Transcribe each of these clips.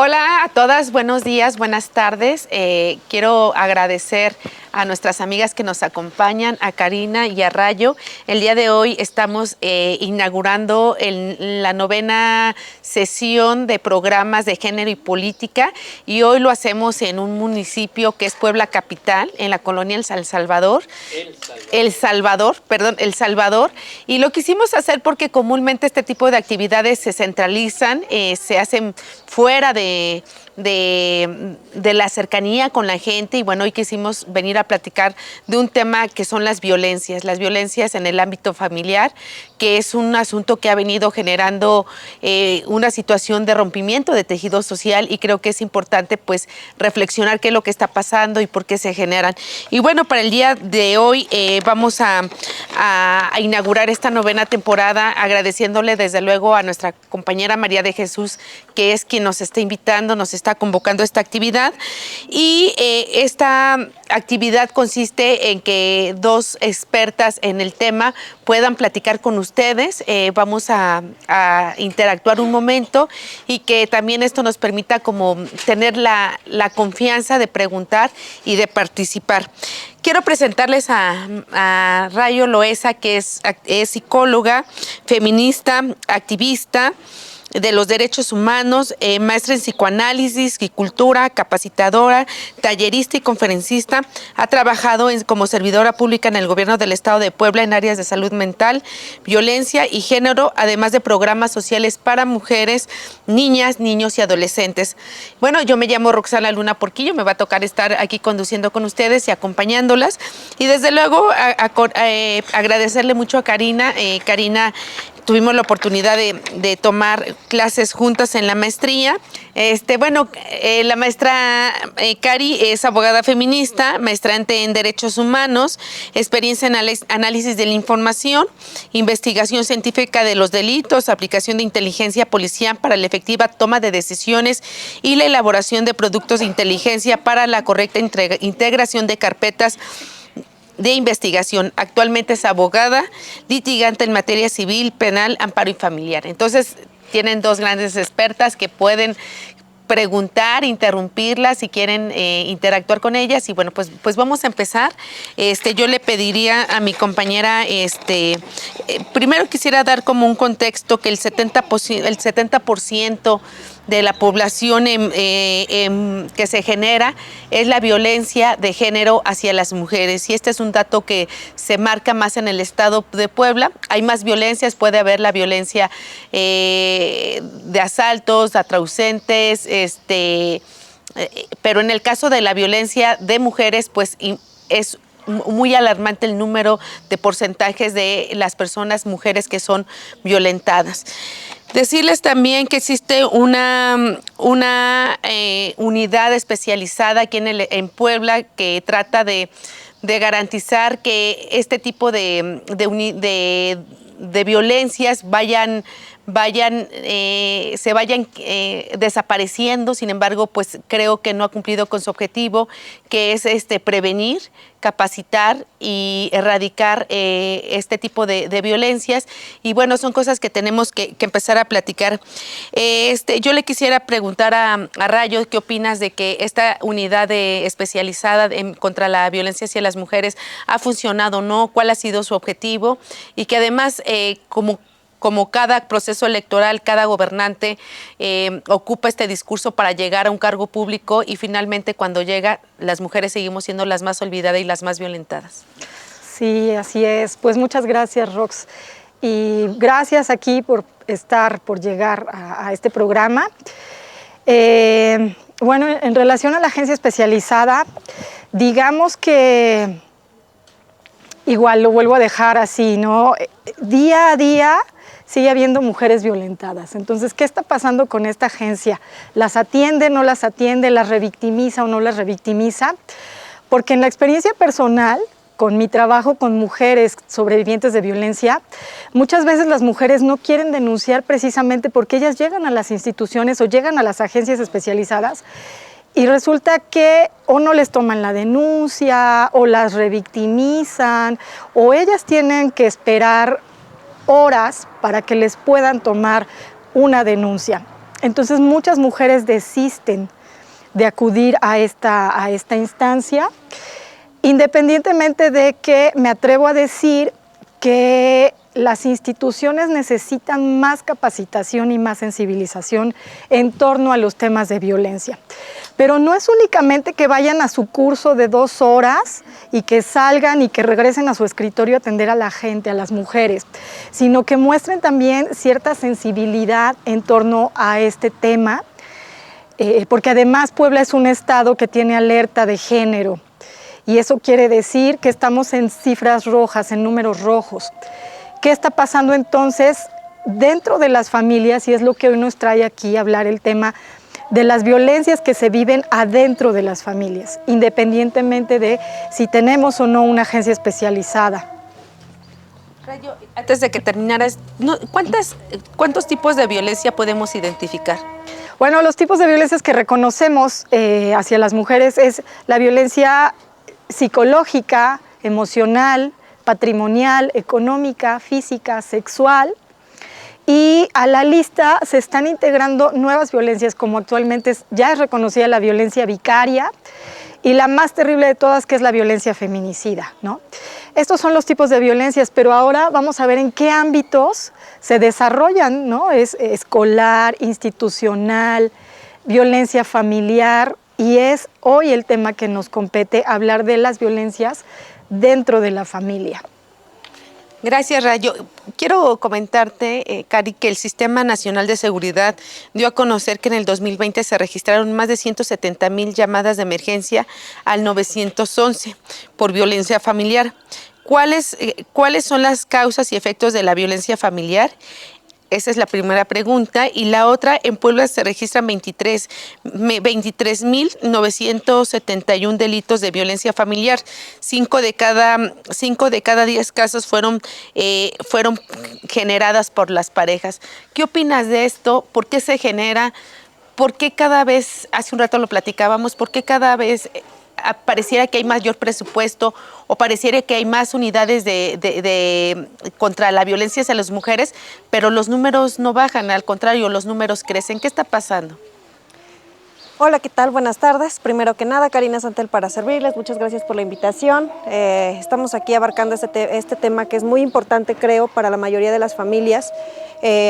Hola a todas, buenos días, buenas tardes. Quiero agradecer a nuestras amigas que nos acompañan, a Karina y a Rayo. El día de hoy estamos inaugurando la 9ª sesión de programas de género y política, y hoy lo hacemos en un municipio que es Puebla Capital, en la colonia El Salvador. El Salvador. Y lo quisimos hacer porque comúnmente este tipo de actividades se centralizan, se hacen fuera de la cercanía con la gente, y bueno, hoy quisimos venir a platicar de un tema que son las violencias en el ámbito familiar, que es un asunto que ha venido generando una situación de rompimiento de tejido social, y creo que es importante pues reflexionar qué es lo que está pasando y por qué se generan. Y bueno, para el día de hoy vamos a inaugurar esta 9ª temporada agradeciéndole desde luego a nuestra compañera María de Jesús, que es quien nos está invitando, nos está convocando a esta actividad. Y esta actividad consiste en que 2 expertas en el tema puedan platicar con ustedes. Vamos a interactuar un momento, y que también esto nos permita como tener la confianza de preguntar y de participar. Quiero presentarles a Rayo Loesa, que es psicóloga, feminista, activista de los derechos humanos, maestra en psicoanálisis y cultura, capacitadora, tallerista y conferencista. Ha trabajado como servidora pública en el gobierno del estado de Puebla en áreas de salud mental, violencia y género, además de programas sociales para mujeres, niñas, niños y adolescentes. Bueno, yo me llamo Roxana Luna Porquillo, me va a tocar estar aquí conduciendo con ustedes y acompañándolas. Y desde luego agradecerle mucho a Karina. Karina, tuvimos la oportunidad de tomar clases juntas en la maestría. La maestra Cari es abogada feminista, maestrante en derechos humanos, experiencia en análisis de la información, investigación científica de los delitos, aplicación de inteligencia policial para la efectiva toma de decisiones y la elaboración de productos de inteligencia para la correcta integración de carpetas de investigación. Actualmente es abogada, litigante en materia civil, penal, amparo y familiar. Entonces, tienen 2 grandes expertas que pueden preguntar, interrumpirlas si quieren interactuar con ellas. Y bueno, pues vamos a empezar. Yo le pediría a mi compañera, primero quisiera dar como un contexto que el 70% de la población que se genera es la violencia de género hacia las mujeres, y este es un dato que se marca más en el estado de Puebla. Hay más violencias, puede haber la violencia de asaltos, atraucentes, pero en el caso de la violencia de mujeres, pues es muy alarmante el número de porcentajes de las personas, mujeres, que son violentadas. Decirles también que existe una unidad especializada aquí en Puebla que trata de garantizar que este tipo de violencias se vayan desapareciendo. Sin embargo, pues creo que no ha cumplido con su objetivo, que es prevenir, capacitar y erradicar este tipo de violencias. Y bueno, son cosas que tenemos que empezar a platicar. Yo le quisiera preguntar a Rayo, ¿qué opinas de que esta unidad especializada contra la violencia hacia las mujeres ha funcionado o no? ¿Cuál ha sido su objetivo? Y que además, como cada proceso electoral, cada gobernante ocupa este discurso para llegar a un cargo público, y finalmente cuando llega, las mujeres seguimos siendo las más olvidadas y las más violentadas. Sí, así es. Pues muchas gracias, Rox. Y gracias aquí por llegar a este programa. Bueno, en relación a la agencia especializada, digamos que igual lo vuelvo a dejar así, ¿no? Día a día sigue habiendo mujeres violentadas. Entonces, ¿qué está pasando con esta agencia? ¿Las atiende, no las atiende, las revictimiza o no las revictimiza? Porque en la experiencia personal, con mi trabajo con mujeres sobrevivientes de violencia, muchas veces las mujeres no quieren denunciar precisamente porque ellas llegan a las instituciones o llegan a las agencias especializadas y resulta que o no les toman la denuncia o las revictimizan, o ellas tienen que esperar horas para que les puedan tomar una denuncia. Entonces muchas mujeres desisten de acudir a esta instancia, independientemente de que me atrevo a decir que las instituciones necesitan más capacitación y más sensibilización en torno a los temas de violencia. Pero no es únicamente que vayan a su curso de 2 horas y que salgan y que regresen a su escritorio a atender a la gente, a las mujeres, sino que muestren también cierta sensibilidad en torno a este tema, porque además Puebla es un estado que tiene alerta de género, y eso quiere decir que estamos en cifras rojas, en números rojos. ¿Qué está pasando entonces dentro de las familias? Y es lo que hoy nos trae aquí a hablar el tema de las violencias que se viven adentro de las familias, independientemente de si tenemos o no una agencia especializada. Rayo, antes de que terminaras, ¿cuántos tipos de violencia podemos identificar? Bueno, los tipos de violencias que reconocemos hacia las mujeres es la violencia psicológica, emocional, patrimonial, económica, física, sexual. Y a la lista se están integrando nuevas violencias, como actualmente ya es reconocida la violencia vicaria y la más terrible de todas, que es la violencia feminicida, ¿no? Estos son los tipos de violencias, pero ahora vamos a ver en qué ámbitos se desarrollan, ¿no? Es escolar, institucional, violencia familiar, y es hoy el tema que nos compete, hablar de las violencias dentro de la familia. Gracias, Rayo. Quiero comentarte, Cari, que el Sistema Nacional de Seguridad dio a conocer que en el 2020 se registraron más de 170,000 llamadas de emergencia al 911 por violencia familiar. ¿Cuáles son las causas y efectos de la violencia familiar? Esa es la primera pregunta. Y la otra, en Puebla se registran 23,971 delitos de violencia familiar. 5 de cada 10 casos fueron generadas por las parejas. ¿Qué opinas de esto? ¿Por qué se genera? ¿Por qué cada vez, hace un rato lo platicábamos, por qué cada vez pareciera que hay mayor presupuesto o pareciera que hay más unidades contra la violencia hacia las mujeres, pero los números no bajan, al contrario, los números crecen? ¿Qué está pasando? Hola, ¿qué tal? Buenas tardes. Primero que nada, Karina Santel para servirles. Muchas gracias por la invitación. Estamos aquí abarcando este tema que es muy importante, creo, para la mayoría de las familias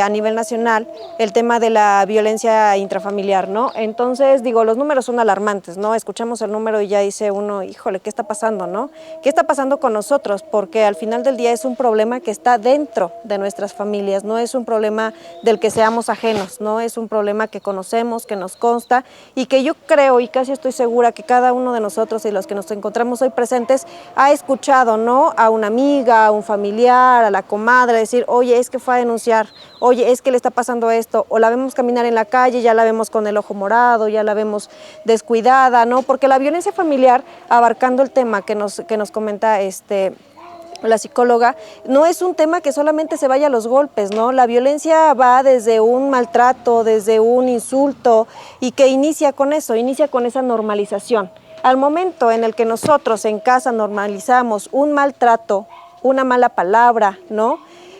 a nivel nacional, el tema de la violencia intrafamiliar, ¿no? Entonces, digo, los números son alarmantes, ¿no? Escuchamos el número y ya dice uno, híjole, ¿qué está pasando, no? ¿Qué está pasando con nosotros? Porque al final del día es un problema que está dentro de nuestras familias, no es un problema del que seamos ajenos, ¿no? Es un problema que conocemos, que nos consta, y que yo creo y casi estoy segura que cada uno de nosotros y los que nos encontramos hoy presentes ha escuchado, ¿no? A una amiga, a un familiar, a la comadre, decir, oye, es que fue a denunciar, oye, es que le está pasando esto, o la vemos caminar en la calle, ya la vemos con el ojo morado, ya la vemos descuidada, ¿no? Porque la violencia familiar, abarcando el tema que nos comenta la psicóloga, no es un tema que solamente se vaya a los golpes, ¿no? La violencia va desde un maltrato, desde un insulto, y que inicia con eso, inicia con esa normalización. Al momento en el que nosotros en casa normalizamos un maltrato, una mala palabra, ¿no?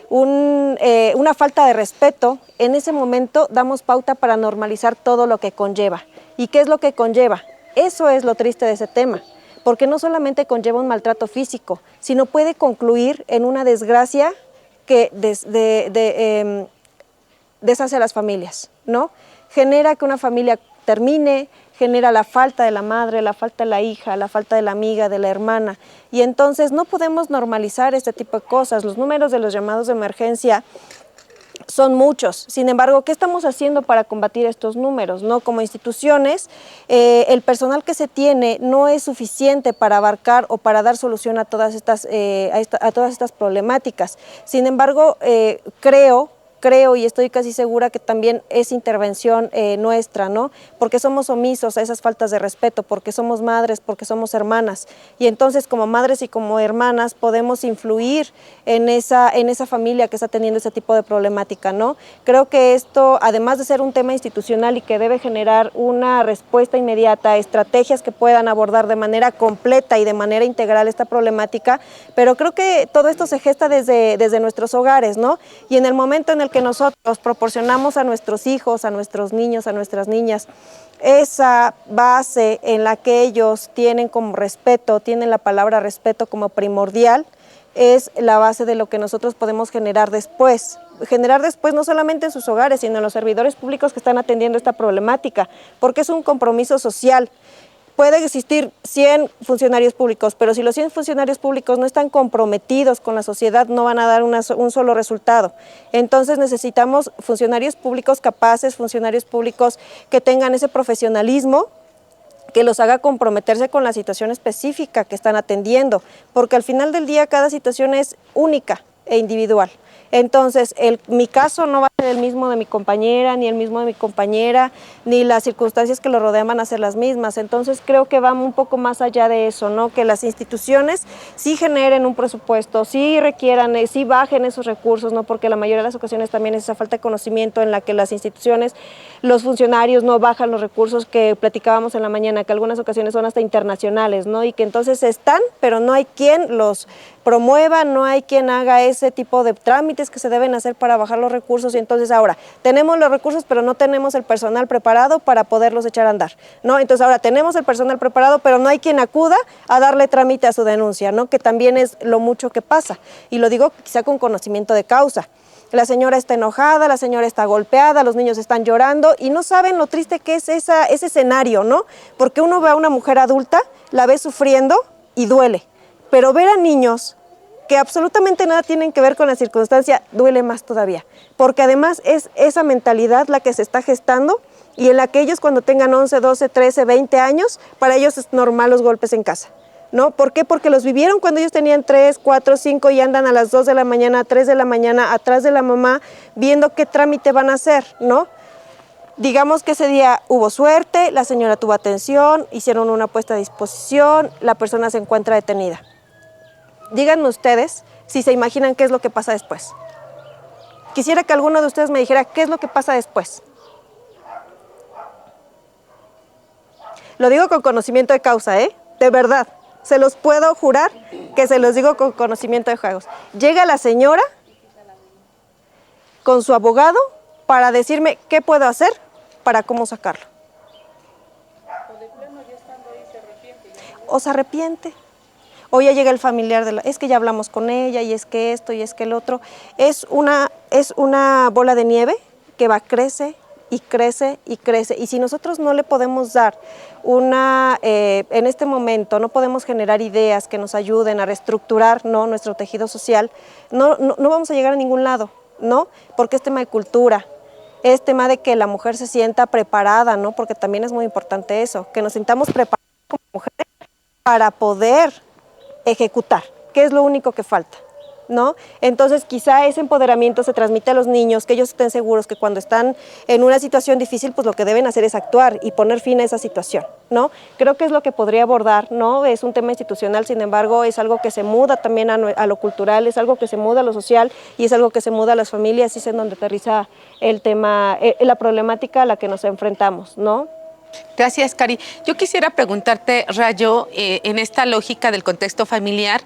Una falta de respeto, en ese momento damos pauta para normalizar todo lo que conlleva. ¿Y qué es lo que conlleva? Eso es lo triste de ese tema, porque no solamente conlleva un maltrato físico, sino puede concluir en una desgracia que deshace a las familias, ¿no? Genera que una familia termine, genera la falta de la madre, la falta de la hija, la falta de la amiga, de la hermana, y entonces no podemos normalizar este tipo de cosas. Los números de los llamados de emergencia son muchos. Sin embargo, ¿qué estamos haciendo para combatir estos números, ¿no? Como instituciones, el personal que se tiene no es suficiente para abarcar o para dar solución a todas estas problemáticas. Sin embargo, creo y estoy casi segura que también es intervención nuestra, ¿no? Porque somos omisos a esas faltas de respeto, porque somos madres, porque somos hermanas. Y entonces, como madres y como hermanas, podemos influir en esa familia que está teniendo ese tipo de problemática, ¿no? Creo que esto, además de ser un tema institucional y que debe generar una respuesta inmediata, estrategias que puedan abordar de manera completa y de manera integral esta problemática, pero creo que todo esto se gesta desde nuestros hogares, ¿no? Y en el momento en el que nosotros proporcionamos a nuestros hijos, a nuestros niños, a nuestras niñas, esa base en la que ellos tienen como respeto, tienen la palabra respeto como primordial, es la base de lo que nosotros podemos generar después. Generar después no solamente en sus hogares, sino en los servidores públicos que están atendiendo esta problemática, porque es un compromiso social. Puede existir 100 funcionarios públicos, pero si los 100 funcionarios públicos no están comprometidos con la sociedad, no van a dar un solo resultado. Entonces necesitamos funcionarios públicos capaces, funcionarios públicos que tengan ese profesionalismo, que los haga comprometerse con la situación específica que están atendiendo, porque al final del día cada situación es única e individual. Entonces, mi caso no va a ser el mismo de mi compañera, ni el mismo de mi compañera, ni las circunstancias que lo rodean van a ser las mismas. Entonces, creo que va un poco más allá de eso, ¿no? Que las instituciones sí generen un presupuesto, sí requieran, sí bajen esos recursos, ¿no? Porque la mayoría de las ocasiones también es esa falta de conocimiento en la que las instituciones, los funcionarios no bajan los recursos que platicábamos en la mañana, que algunas ocasiones son hasta internacionales, ¿no? Y que entonces están, pero no hay quien los promueva, no hay quien haga ese tipo de trámites que se deben hacer para bajar los recursos. Y entonces ahora tenemos los recursos, pero no tenemos el personal preparado para poderlos echar a andar, ¿no? Entonces ahora tenemos el personal preparado, pero no hay quien acuda a darle trámite a su denuncia, ¿no? Que también es lo mucho que pasa. Y lo digo quizá con conocimiento de causa. La señora está enojada, la señora está golpeada, los niños están llorando y no saben lo triste que es ese escenario, ¿no? Porque uno ve a una mujer adulta, la ve sufriendo y duele. Pero ver a niños que absolutamente nada tienen que ver con la circunstancia duele más todavía, porque además es esa mentalidad la que se está gestando y en la que ellos cuando tengan 11, 12, 13, 20 años, para ellos es normal los golpes en casa, ¿no? ¿Por qué? Porque los vivieron cuando ellos tenían 3, 4, 5 y andan a las 2 de la mañana, a 3 de la mañana, atrás de la mamá, viendo qué trámite van a hacer, ¿no? Digamos que ese día hubo suerte, la señora tuvo atención, hicieron una puesta a disposición, la persona se encuentra detenida. Díganme ustedes si se imaginan qué es lo que pasa después. Quisiera que alguno de ustedes me dijera qué es lo que pasa después. Lo digo con conocimiento de causa, ¿eh? De verdad. Se los puedo jurar que se los digo con conocimiento de causa. Llega la señora con su abogado para decirme qué puedo hacer para cómo sacarlo. O de plano ya estando ahí se arrepiente. O se arrepiente. O ya llega el familiar es que ya hablamos con ella y es que esto y es que el otro. Es una bola de nieve que va, crece y crece y crece. Y si nosotros no le podemos dar en este momento, no podemos generar ideas que nos ayuden a reestructurar, ¿no?, nuestro tejido social, no vamos a llegar a ningún lado, ¿no? Porque es tema de cultura. Es tema de que la mujer se sienta preparada, ¿no? Porque también es muy importante eso, que nos sintamos preparadas como mujeres para poder ejecutar, que es lo único que falta, ¿no? Entonces quizá ese empoderamiento se transmite a los niños, que ellos estén seguros que cuando están en una situación difícil, pues lo que deben hacer es actuar y poner fin a esa situación, ¿no? Creo que es lo que podría abordar, ¿no? Es un tema institucional, sin embargo, es algo que se muda también a lo cultural, es algo que se muda a lo social y es algo que se muda a las familias, y es en donde aterriza el tema, la problemática a la que nos enfrentamos, ¿no? Gracias, Cari. Yo quisiera preguntarte, Rayo, en esta lógica del contexto familiar,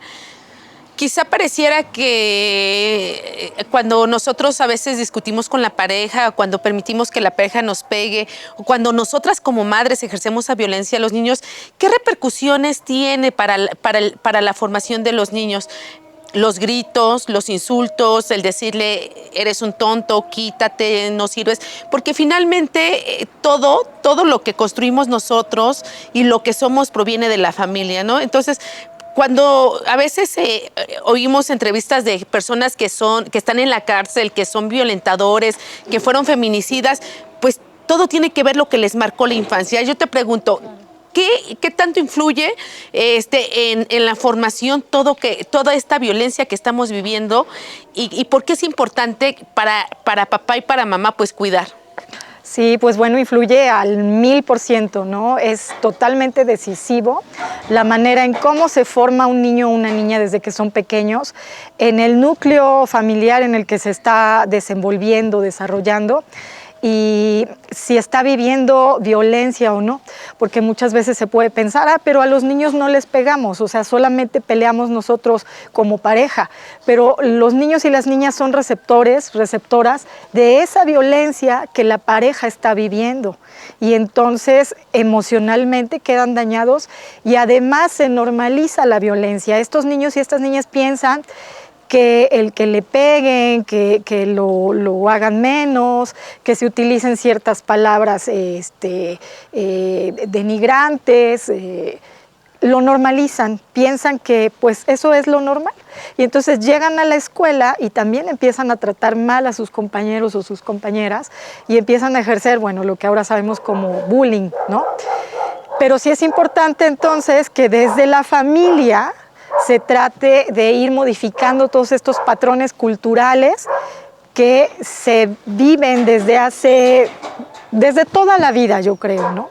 quizá pareciera que cuando nosotros a veces discutimos con la pareja, cuando permitimos que la pareja nos pegue, o cuando nosotras como madres ejercemos esa violencia a los niños, ¿qué repercusiones tiene para la formación de los niños? Los gritos, los insultos, el decirle eres un tonto, quítate, no sirves, porque finalmente todo lo que construimos nosotros y lo que somos proviene de la familia, ¿no? Entonces, cuando a veces oímos entrevistas de personas que están en la cárcel, que son violentadores, que fueron feminicidas, pues todo tiene que ver lo que les marcó la infancia. Yo te pregunto, ¿qué tanto influye en la formación toda esta violencia que estamos viviendo y por qué es importante para papá y para mamá pues cuidar? Sí, pues bueno, influye al 1000%, ¿no? Es totalmente decisivo la manera en cómo se forma un niño o una niña desde que son pequeños, en el núcleo familiar en el que se está desenvolviendo, desarrollando. y si está viviendo violencia o no, porque muchas veces se puede pensar, pero a los niños no les pegamos, o sea, solamente peleamos nosotros como pareja, pero los niños y las niñas son receptoras de esa violencia que la pareja está viviendo, y entonces emocionalmente quedan dañados y además se normaliza la violencia. Estos niños y estas niñas piensan que el que le peguen, que lo hagan menos, que se utilicen ciertas palabras denigrantes, lo normalizan, piensan que pues eso es lo normal. Y entonces llegan a la escuela y también empiezan a tratar mal a sus compañeros o sus compañeras y empiezan a ejercer, bueno, lo que ahora sabemos como bullying, ¿no? Pero sí es importante entonces que desde la familia se trate de ir modificando todos estos patrones culturales que se viven desde toda la vida, yo creo, ¿no?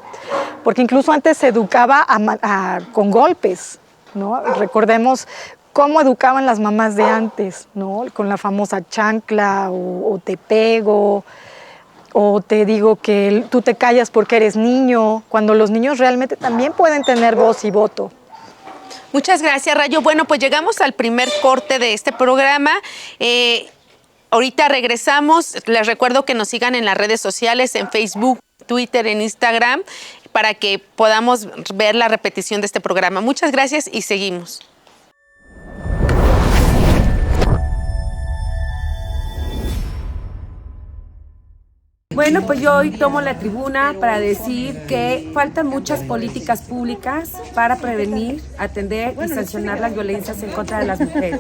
Porque incluso antes se educaba con golpes, ¿no? Recordemos cómo educaban las mamás de antes, ¿no? Con la famosa chancla o te pego, o te digo que tú te callas porque eres niño, cuando los niños realmente también pueden tener voz y voto. Muchas gracias, Rayo. Bueno, pues llegamos al primer corte de este programa. Ahorita regresamos. Les recuerdo que nos sigan en las redes sociales, en Facebook, Twitter, en Instagram, para que podamos ver la repetición de este programa. Muchas gracias y seguimos. Bueno, pues yo hoy tomo la tribuna para decir que faltan muchas políticas públicas para prevenir, atender y sancionar las violencias en contra de las mujeres.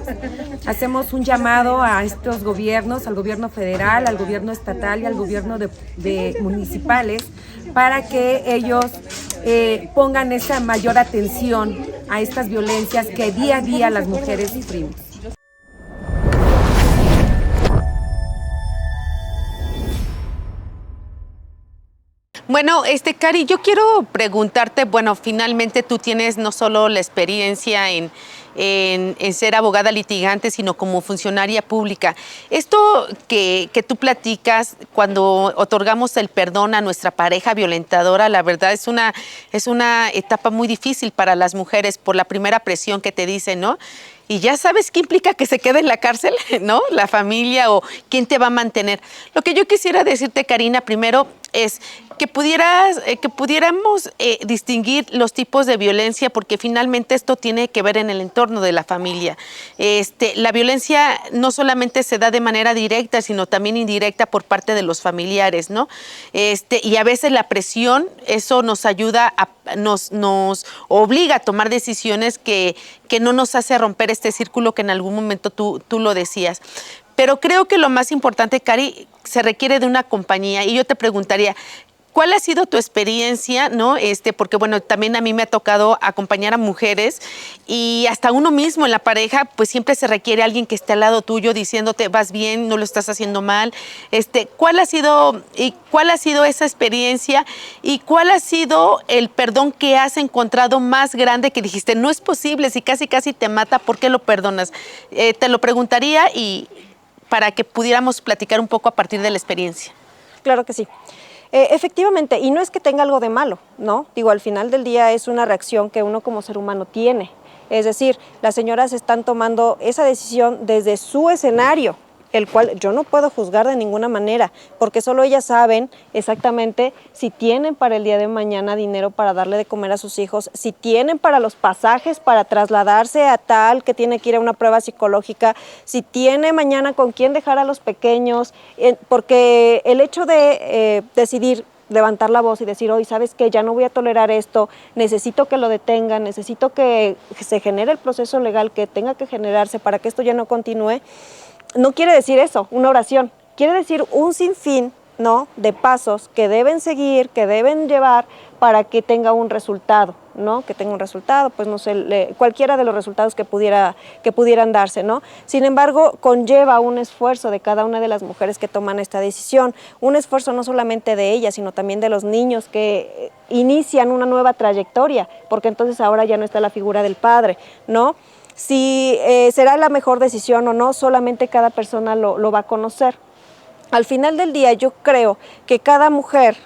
Hacemos un llamado a estos gobiernos, al gobierno federal, al gobierno estatal y al gobierno de municipales, para que ellos pongan esa mayor atención a estas violencias que día a día las mujeres sufrimos. Bueno, Cari, yo quiero preguntarte, bueno, finalmente tú tienes no solo la experiencia en ser abogada litigante, sino como funcionaria pública. Esto que tú platicas cuando otorgamos el perdón a nuestra pareja violentadora, la verdad es una etapa muy difícil para las mujeres por la primera presión que te dicen, ¿no? Y ya sabes qué implica que se quede en la cárcel, ¿no? La familia o quién te va a mantener. Lo que yo quisiera decirte, Karina, primero es que pudiéramos distinguir los tipos de violencia, porque finalmente esto tiene que ver en el entorno de la familia. La violencia no solamente se da de manera directa, sino también indirecta por parte de los familiares, ¿no? Y a veces la presión, eso nos ayuda, nos obliga a tomar decisiones que no nos hace romper este círculo que en algún momento tú lo decías. Pero creo que lo más importante, Cari, se requiere de una compañía. Y yo te preguntaría, ¿cuál ha sido tu experiencia, no? Porque, bueno, también a mí me ha tocado acompañar a mujeres y hasta uno mismo en la pareja, pues siempre se requiere alguien que esté al lado tuyo diciéndote, vas bien, no lo estás haciendo mal. ¿Cuál ha sido esa experiencia y cuál ha sido el perdón que has encontrado más grande que dijiste, no es posible, si casi te mata, ¿por qué lo perdonas? Te lo preguntaría y para que pudiéramos platicar un poco a partir de la experiencia. Claro que sí. Efectivamente, y no es que tenga algo de malo, ¿no? Digo, al final del día es una reacción que uno como ser humano tiene. Es decir, las señoras están tomando esa decisión desde su escenario, el cual yo no puedo juzgar de ninguna manera, porque solo ellas saben exactamente si tienen para el día de mañana dinero para darle de comer a sus hijos, si tienen para los pasajes para trasladarse a tal que tiene que ir a una prueba psicológica, si tiene mañana con quién dejar a los pequeños, porque el hecho de decidir levantar la voz y decir, hoy ¿sabes qué? Ya no voy a tolerar esto, necesito que lo detengan, necesito que se genere el proceso legal que tenga que generarse para que esto ya no continúe. No quiere decir eso, una oración, quiere decir un sinfín, ¿no?, de pasos que deben seguir, que deben llevar para que tenga un resultado, ¿no? Que tenga un resultado, pues no sé, cualquiera de los resultados que pudieran darse, ¿no? Sin embargo, conlleva un esfuerzo de cada una de las mujeres que toman esta decisión, un esfuerzo no solamente de ellas, sino también de los niños que inician una nueva trayectoria, porque entonces ahora ya no está la figura del padre, ¿no? Si será la mejor decisión o no, solamente cada persona lo va a conocer. Al final del día yo creo que cada mujer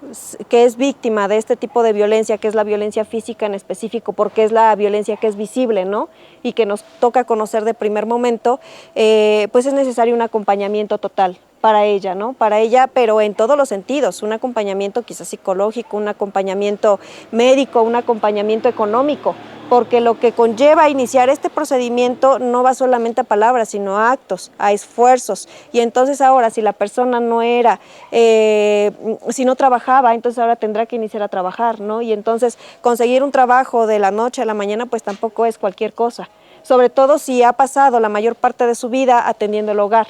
que es víctima de este tipo de violencia, que es la violencia física en específico, porque es la violencia que es visible, ¿no? Y que nos toca conocer de primer momento, pues es necesario un acompañamiento total para ella, ¿no? Para ella, pero en todos los sentidos, un acompañamiento quizás psicológico, un acompañamiento médico, un acompañamiento económico, porque lo que conlleva iniciar este procedimiento no va solamente a palabras, sino a actos, a esfuerzos. Y entonces ahora, si la persona no era, si no trabajaba, entonces ahora tendrá que iniciar a trabajar, ¿no? Y entonces conseguir un trabajo de la noche a la mañana, pues tampoco es cualquier cosa. Sobre todo si ha pasado la mayor parte de su vida atendiendo el hogar,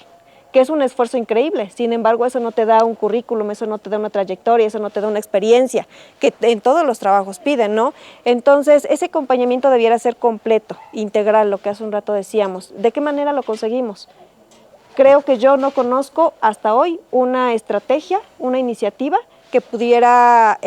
que es un esfuerzo increíble. Sin embargo, eso no te da un currículum, eso no te da una trayectoria, eso no te da una experiencia, que en todos los trabajos piden, ¿no? Entonces, ese acompañamiento debiera ser completo, integral, lo que hace un rato decíamos. ¿De qué manera lo conseguimos? Creo que yo no conozco hasta hoy una estrategia, una iniciativa que pudiera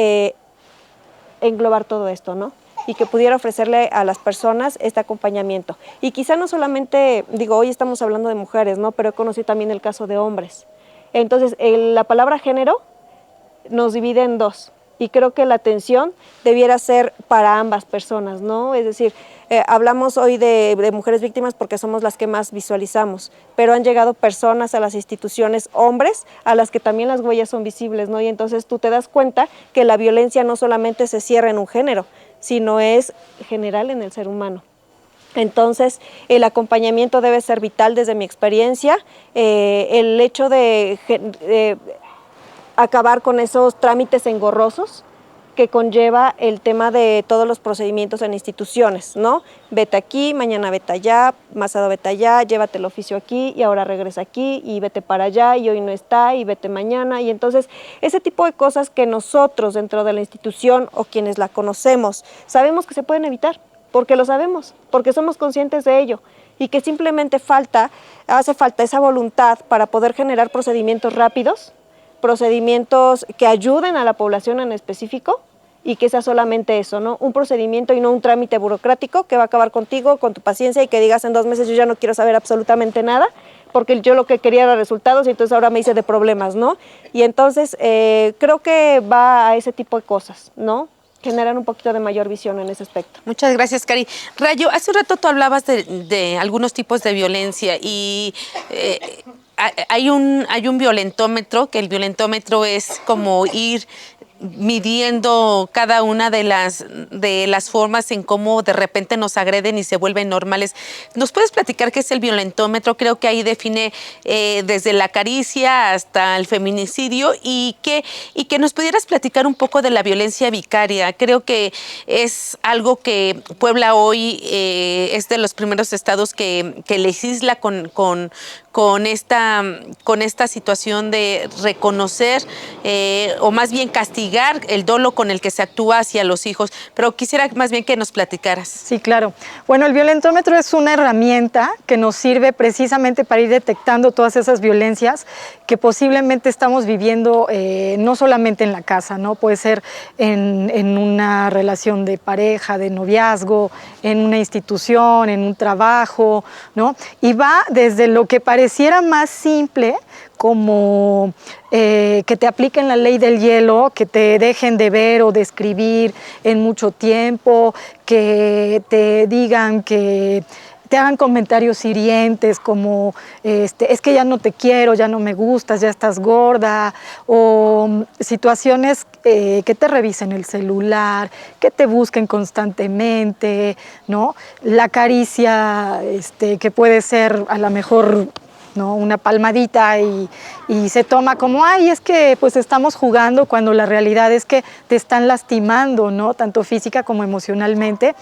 englobar todo esto, ¿no? Y que pudiera ofrecerle a las personas este acompañamiento. Y quizá no solamente, digo, hoy estamos hablando de mujeres, ¿no? Pero he conocido también el caso de hombres. Entonces, la palabra género nos divide en dos. Y creo que la atención debiera ser para ambas personas, ¿no? Es decir, hablamos hoy de mujeres víctimas porque somos las que más visualizamos, pero han llegado personas a las instituciones, hombres, a las que también las huellas son visibles, ¿no? Y entonces tú te das cuenta que la violencia no solamente se cierra en un género, sino es general en el ser humano. Entonces, el acompañamiento debe ser vital desde mi experiencia. El hecho de acabar con esos trámites engorrosos que conlleva el tema de todos los procedimientos en instituciones, ¿no? Vete aquí, mañana vete allá, pasado vete allá, llévate el oficio aquí y ahora regresa aquí y vete para allá y hoy no está y vete mañana. Y entonces ese tipo de cosas que nosotros dentro de la institución o quienes la conocemos sabemos que se pueden evitar, porque lo sabemos, porque somos conscientes de ello y que simplemente hace falta esa voluntad para poder generar procedimientos rápidos, procedimientos que ayuden a la población en específico y que sea solamente eso, ¿no? Un procedimiento y no un trámite burocrático que va a acabar contigo, con tu paciencia y que digas en 2 meses yo ya no quiero saber absolutamente nada porque yo lo que quería era resultados y entonces ahora me hice de problemas, ¿no? Y entonces creo que va a ese tipo de cosas, ¿no? Generar un poquito de mayor visión en ese aspecto. Muchas gracias, Cari. Rayo, hace un rato tú hablabas de algunos tipos de violencia y hay un violentómetro, que el violentómetro es como ir midiendo cada una de las formas en cómo de repente nos agreden y se vuelven normales. ¿Nos puedes platicar qué es el violentómetro? Creo que ahí define desde la caricia hasta el feminicidio y que nos pudieras platicar un poco de la violencia vicaria. Creo que es algo que Puebla hoy es de los primeros estados que legisla con esta situación de reconocer o más bien castigar el dolo con el que se actúa hacia los hijos. Pero quisiera más bien que nos platicaras. Sí, claro. Bueno, el violentómetro es una herramienta que nos sirve precisamente para ir detectando todas esas violencias que posiblemente estamos viviendo no solamente en la casa, ¿no? Puede ser en una relación de pareja, de noviazgo, en una institución, en un trabajo, ¿no? Y va desde lo que pareciera más simple, como que te apliquen la ley del hielo, que te dejen de ver o de escribir en mucho tiempo, que te digan que te hagan comentarios hirientes como es que ya no te quiero, ya no me gustas, ya estás gorda, o situaciones que te revisen el celular, que te busquen constantemente, ¿no? La caricia que puede ser a lo mejor, ¿no? Una palmadita y se toma como, ay, es que pues estamos jugando, cuando la realidad es que te están lastimando, ¿no? Tanto física como emocionalmente.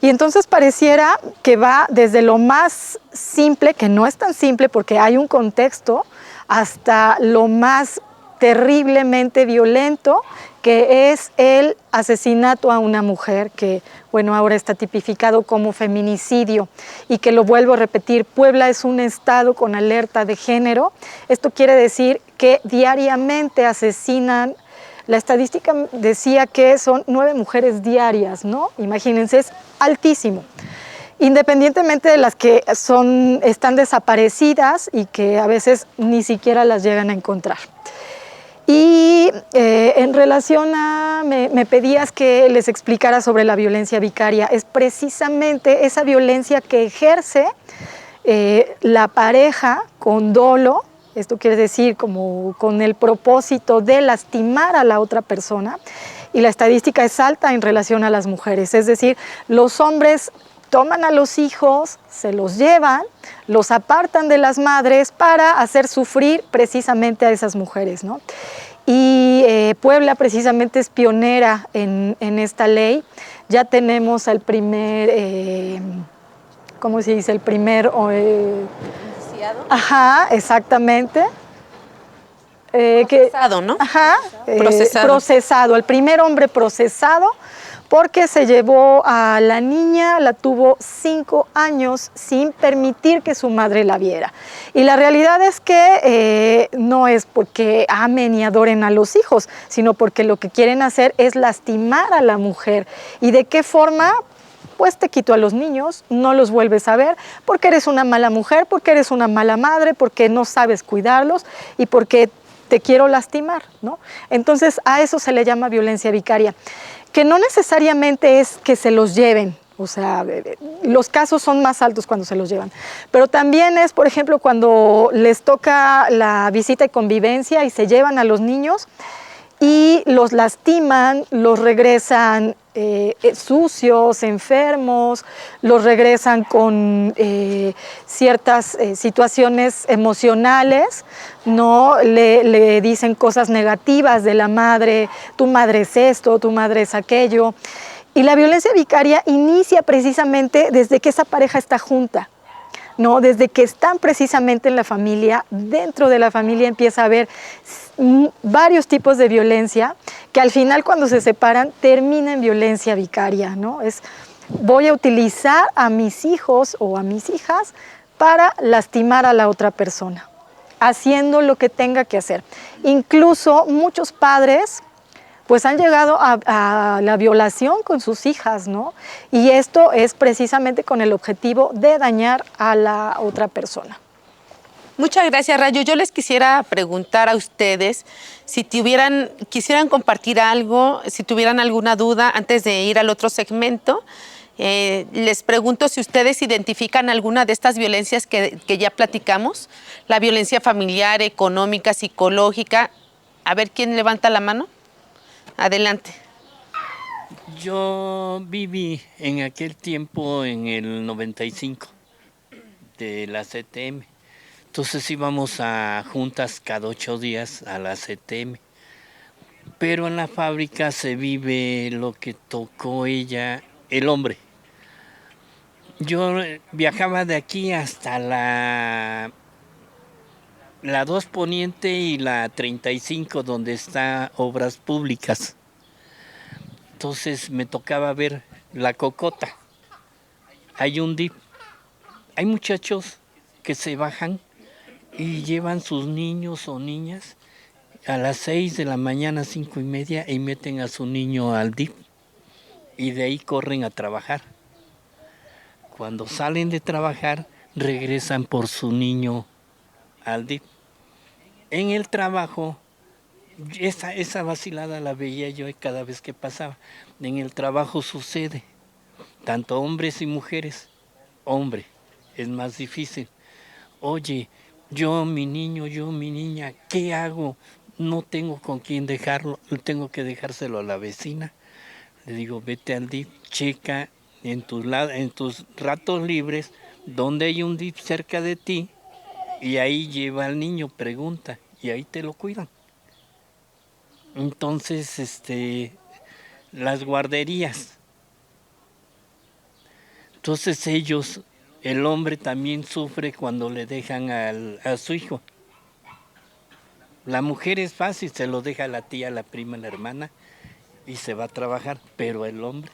Y entonces pareciera que va desde lo más simple, que no es tan simple porque hay un contexto, hasta lo más terriblemente violento, que es el asesinato a una mujer, que bueno, ahora está tipificado como feminicidio, y que lo vuelvo a repetir, Puebla es un estado con alerta de género. Esto quiere decir que diariamente asesinan, la estadística decía que son 9 mujeres diarias, ¿no? Imagínense, es altísimo. independientemente de las que están desaparecidas y que a veces ni siquiera las llegan a encontrar. Y en relación a, me pedías que les explicara sobre la violencia vicaria. Es precisamente esa violencia que ejerce la pareja con dolo, esto quiere decir como con el propósito de lastimar a la otra persona, y la estadística es alta en relación a las mujeres, es decir, los hombres toman a los hijos, se los llevan, los apartan de las madres para hacer sufrir precisamente a esas mujeres, ¿no? Y Puebla precisamente es pionera en esta ley. Ya tenemos al primer, ¿cómo se dice? El primer... ¿Iniciado? Ajá, exactamente. Procesado, ¿no? Ajá, Procesado. el primer hombre procesado, porque se llevó a la niña, la tuvo 5 años sin permitir que su madre la viera. Y la realidad es que no es porque amen y adoren a los hijos, sino porque lo que quieren hacer es lastimar a la mujer. ¿Y de qué forma? Pues te quito a los niños, no los vuelves a ver, porque eres una mala mujer, porque eres una mala madre, porque no sabes cuidarlos y porque te quiero lastimar, ¿no? Entonces a eso se le llama violencia vicaria, que no necesariamente es que se los lleven, o sea, los casos son más altos cuando se los llevan, pero también es, por ejemplo, cuando les toca la visita y convivencia y se llevan a los niños y los lastiman, los regresan sucios, enfermos, los regresan con ciertas situaciones emocionales, ¿no? Le dicen cosas negativas de la madre, tu madre es esto, tu madre es aquello. Y la violencia vicaria inicia precisamente desde que esa pareja está junta, ¿no? Desde que están precisamente en la familia, dentro de la familia empieza a haber varios tipos de violencia que al final cuando se separan termina en violencia vicaria, ¿no? Voy a utilizar a mis hijos o a mis hijas para lastimar a la otra persona, haciendo lo que tenga que hacer. Incluso muchos padres pues han llegado a la violación con sus hijas, ¿no? Y esto es precisamente con el objetivo de dañar a la otra persona. Muchas gracias, Rayo. Yo les quisiera preguntar a ustedes si quisieran compartir algo, si tuvieran alguna duda antes de ir al otro segmento. Les pregunto si ustedes identifican alguna de estas violencias que ya platicamos, la violencia familiar, económica, psicológica. A ver, ¿quién levanta la mano? Adelante. Yo viví en aquel tiempo, en el 95, de la CTM. Entonces íbamos a juntas cada 8 días a la CTM. Pero en la fábrica se vive lo que tocó ella, el hombre. Yo viajaba de aquí hasta la 2 Poniente y la 35, donde está Obras Públicas. Entonces me tocaba ver la Cocota. Hay un DIP. Hay muchachos que se bajan y llevan sus niños o niñas a las 6 de la mañana, 5:30, y meten a su niño al DIP. Y de ahí corren a trabajar. Cuando salen de trabajar, regresan por su niño al DIP. En el trabajo, esa vacilada la veía yo cada vez que pasaba. En el trabajo sucede, tanto hombres y mujeres. Hombre, es más difícil. Oye, yo mi niño, yo mi niña, ¿qué hago? No tengo con quién dejarlo, tengo que dejárselo a la vecina. Le digo, vete al DIP, checa en tus ratos libres, donde hay un DIP cerca de ti, y ahí lleva al niño, pregunta, y ahí te lo cuidan. Entonces, las guarderías. Entonces el hombre también sufre cuando le dejan a su hijo. La mujer es fácil, se lo deja a la tía, a la prima, a la hermana, y se va a trabajar, pero el hombre.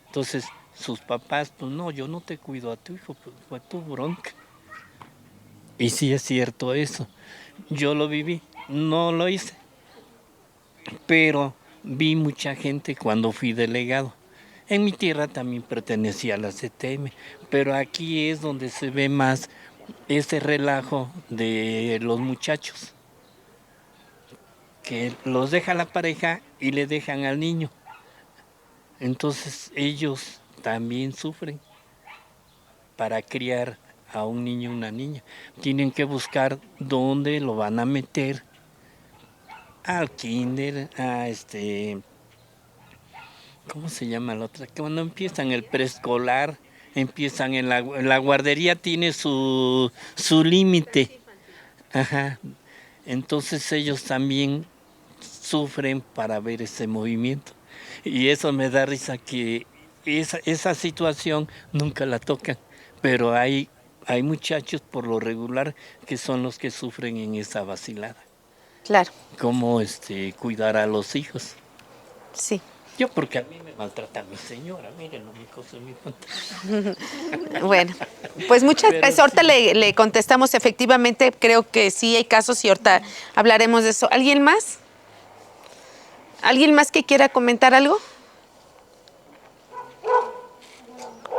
Entonces, sus papás, pues no, yo no te cuido a tu hijo, pues fue tu bronca. Y sí es cierto eso. Yo lo viví, no lo hice, pero vi mucha gente cuando fui delegado. En mi tierra también pertenecía a la CTM, pero aquí es donde se ve más ese relajo de los muchachos, que los deja la pareja y le dejan al niño. Entonces ellos también sufren para criar a un niño o una niña. Tienen que buscar dónde lo van a meter, al kinder, a ¿cómo se llama la otra? Que cuando empiezan el preescolar, empiezan en la guardería, tiene su límite. Ajá. Entonces ellos también sufren para ver ese movimiento. Y eso me da risa que esa situación nunca la tocan, pero hay muchachos por lo regular que son los que sufren en esa vacilada. Claro. Cómo cuidar a los hijos. Sí. Yo porque a mí me maltrata mi señora, miren, mi cosa, mi pantalla. Bueno, pues muchas gracias. Ahorita le contestamos, efectivamente, creo que sí hay casos y ahorita hablaremos de eso. ¿Alguien más? ¿Alguien más que quiera comentar algo?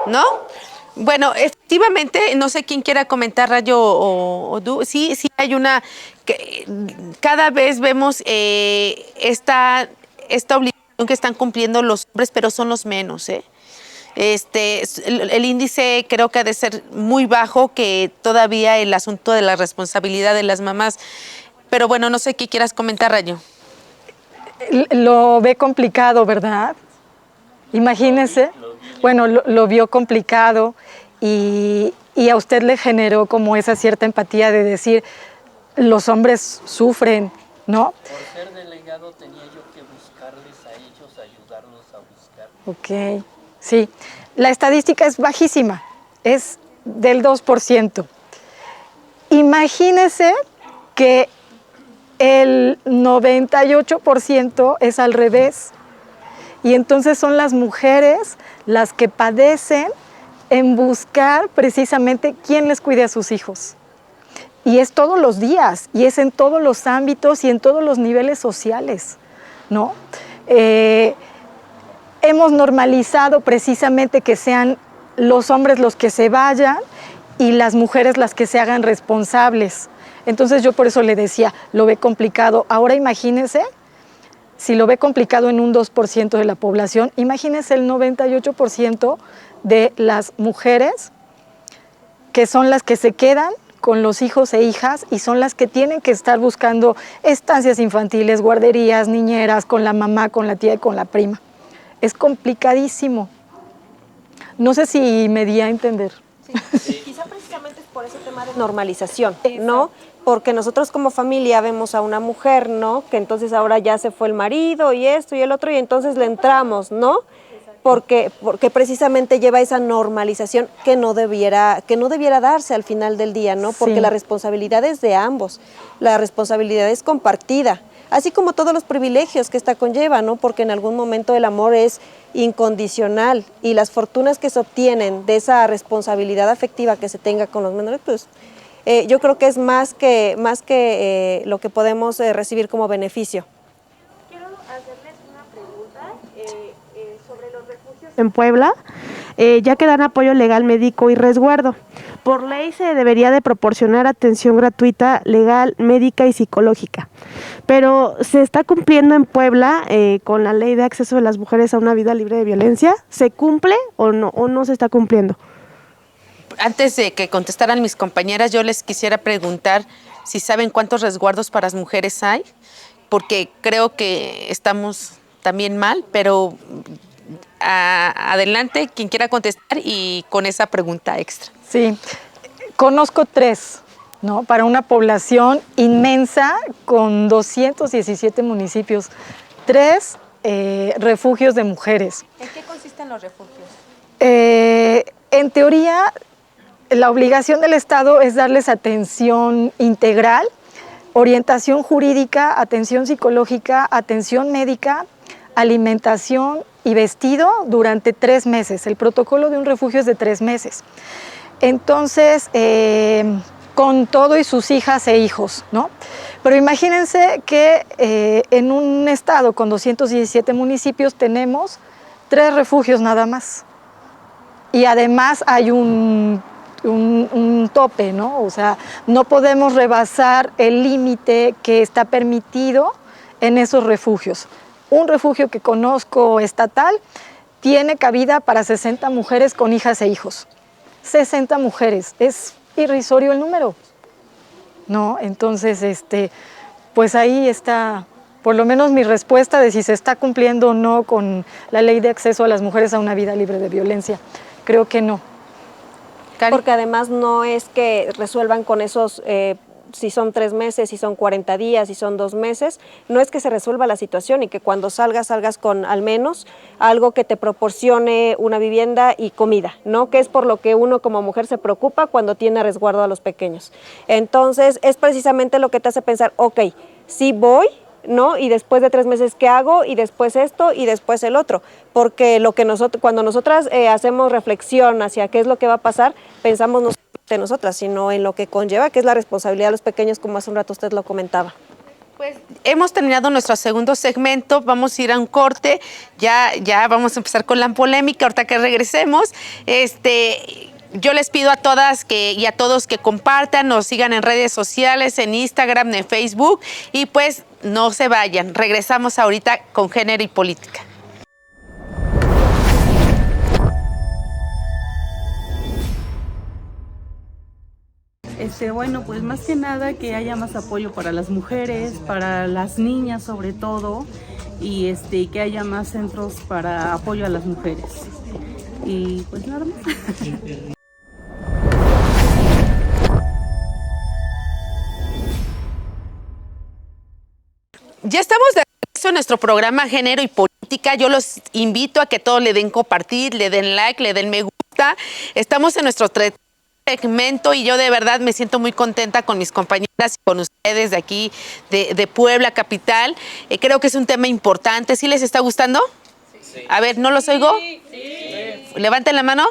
¿No? Bueno, efectivamente, no sé quién quiera comentar, Rayo o Du. Sí hay una, que cada vez vemos esta obligación que están cumpliendo los hombres, pero son los menos, ¿eh? El índice creo que ha de ser muy bajo, que todavía el asunto de la responsabilidad de las mamás. Pero bueno, no sé qué quieras comentar, Rayo. Lo ve complicado, ¿verdad? Imagínese. Bueno, lo vio complicado y a usted le generó como esa cierta empatía de decir, los hombres sufren, ¿no? Por ser delegado tenía yo que buscarles a ellos, ayudarlos a buscar. Ok, sí. La estadística es bajísima, es del 2%. Imagínese que el 98% es al revés. Y entonces son las mujeres las que padecen en buscar precisamente quién les cuide a sus hijos. Y es todos los días, y es en todos los ámbitos y en todos los niveles sociales, ¿no? Hemos normalizado precisamente que sean los hombres los que se vayan y las mujeres las que se hagan responsables. Entonces yo por eso le decía, lo ve complicado. Ahora imagínese, si lo ve complicado en un 2% de la población, imagínese el 98% de las mujeres que son las que se quedan con los hijos e hijas y son las que tienen que estar buscando estancias infantiles, guarderías, niñeras, con la mamá, con la tía y con la prima. Es complicadísimo. No sé si me di a entender. Sí. Quizá precisamente es por ese tema de normalización, ¿no? Porque nosotros como familia vemos a una mujer, ¿no? Que entonces ahora ya se fue el marido y esto y el otro y entonces le entramos, ¿no? Porque precisamente lleva esa normalización que no debiera darse al final del día, ¿no? Porque la responsabilidad es de ambos, la responsabilidad es compartida, así como todos los privilegios que esta conlleva, ¿no? Porque en algún momento el amor es incondicional y las fortunas que se obtienen de esa responsabilidad afectiva que se tenga con los menores, pues yo creo que es más que lo que podemos recibir como beneficio. Quiero hacerles una pregunta sobre los refugios en Puebla, ya que dan apoyo legal, médico y resguardo. Por ley se debería de proporcionar atención gratuita, legal, médica y psicológica. Pero ¿se está cumpliendo en Puebla con la ley de acceso de las mujeres a una vida libre de violencia? ¿Se cumple o no se está cumpliendo? Antes de que contestaran mis compañeras, yo les quisiera preguntar si saben cuántos resguardos para las mujeres hay, porque creo que estamos también mal, pero adelante, quien quiera contestar y con esa pregunta extra. Sí, conozco 3, ¿no? Para una población inmensa con 217 municipios, 3 refugios de mujeres. ¿En qué consisten los refugios? En teoría, la obligación del Estado es darles atención integral, orientación jurídica, atención psicológica, atención médica, alimentación y vestido durante 3 meses. El protocolo de un refugio es de 3 meses. Entonces, con todo y sus hijas e hijos, ¿no? Pero imagínense que en un estado con 217 municipios tenemos 3 refugios nada más. Y además hay un tope, ¿no? O sea, no podemos rebasar el límite que está permitido en esos refugios. Un refugio que conozco estatal tiene cabida para 60 mujeres con hijas e hijos. 60 mujeres, es irrisorio el número, ¿no? Entonces, pues ahí está, por lo menos mi respuesta de si se está cumpliendo o no con la ley de acceso a las mujeres a una vida libre de violencia. Creo que no. Porque además no es que resuelvan con esos, si son 3 meses, si son 40 días, si son 2 meses, no es que se resuelva la situación y que cuando salgas con al menos algo que te proporcione una vivienda y comida, ¿no? Que es por lo que uno como mujer se preocupa cuando tiene a resguardo a los pequeños. Entonces es precisamente lo que te hace pensar, ok, sí voy, ¿no? Y después de 3 meses, ¿qué hago? Y después esto y después el otro. Porque lo que cuando nosotras hacemos reflexión hacia qué es lo que va a pasar, pensamos no solamente en nosotras, sino en lo que conlleva, que es la responsabilidad de los pequeños, como hace un rato usted lo comentaba. Pues hemos terminado nuestro segundo segmento, vamos a ir a un corte, ya vamos a empezar con la polémica, ahorita que regresemos. Yo les pido a todas y a todos que compartan, nos sigan en redes sociales, en Instagram, en Facebook, y pues no se vayan. Regresamos ahorita con Género y Política. Bueno, pues más que nada que haya más apoyo para las mujeres, para las niñas sobre todo, y que haya más centros para apoyo a las mujeres. Y pues nada más. Ya estamos de regreso en nuestro programa Género y Política. Yo los invito a que todos le den compartir, le den like, le den me gusta. Estamos en nuestro segmento y yo de verdad me siento muy contenta con mis compañeras y con ustedes de aquí, de Puebla capital. Creo que es un tema importante. ¿Sí les está gustando? Sí. A ver, ¿no los oigo? Sí. Levanten la mano.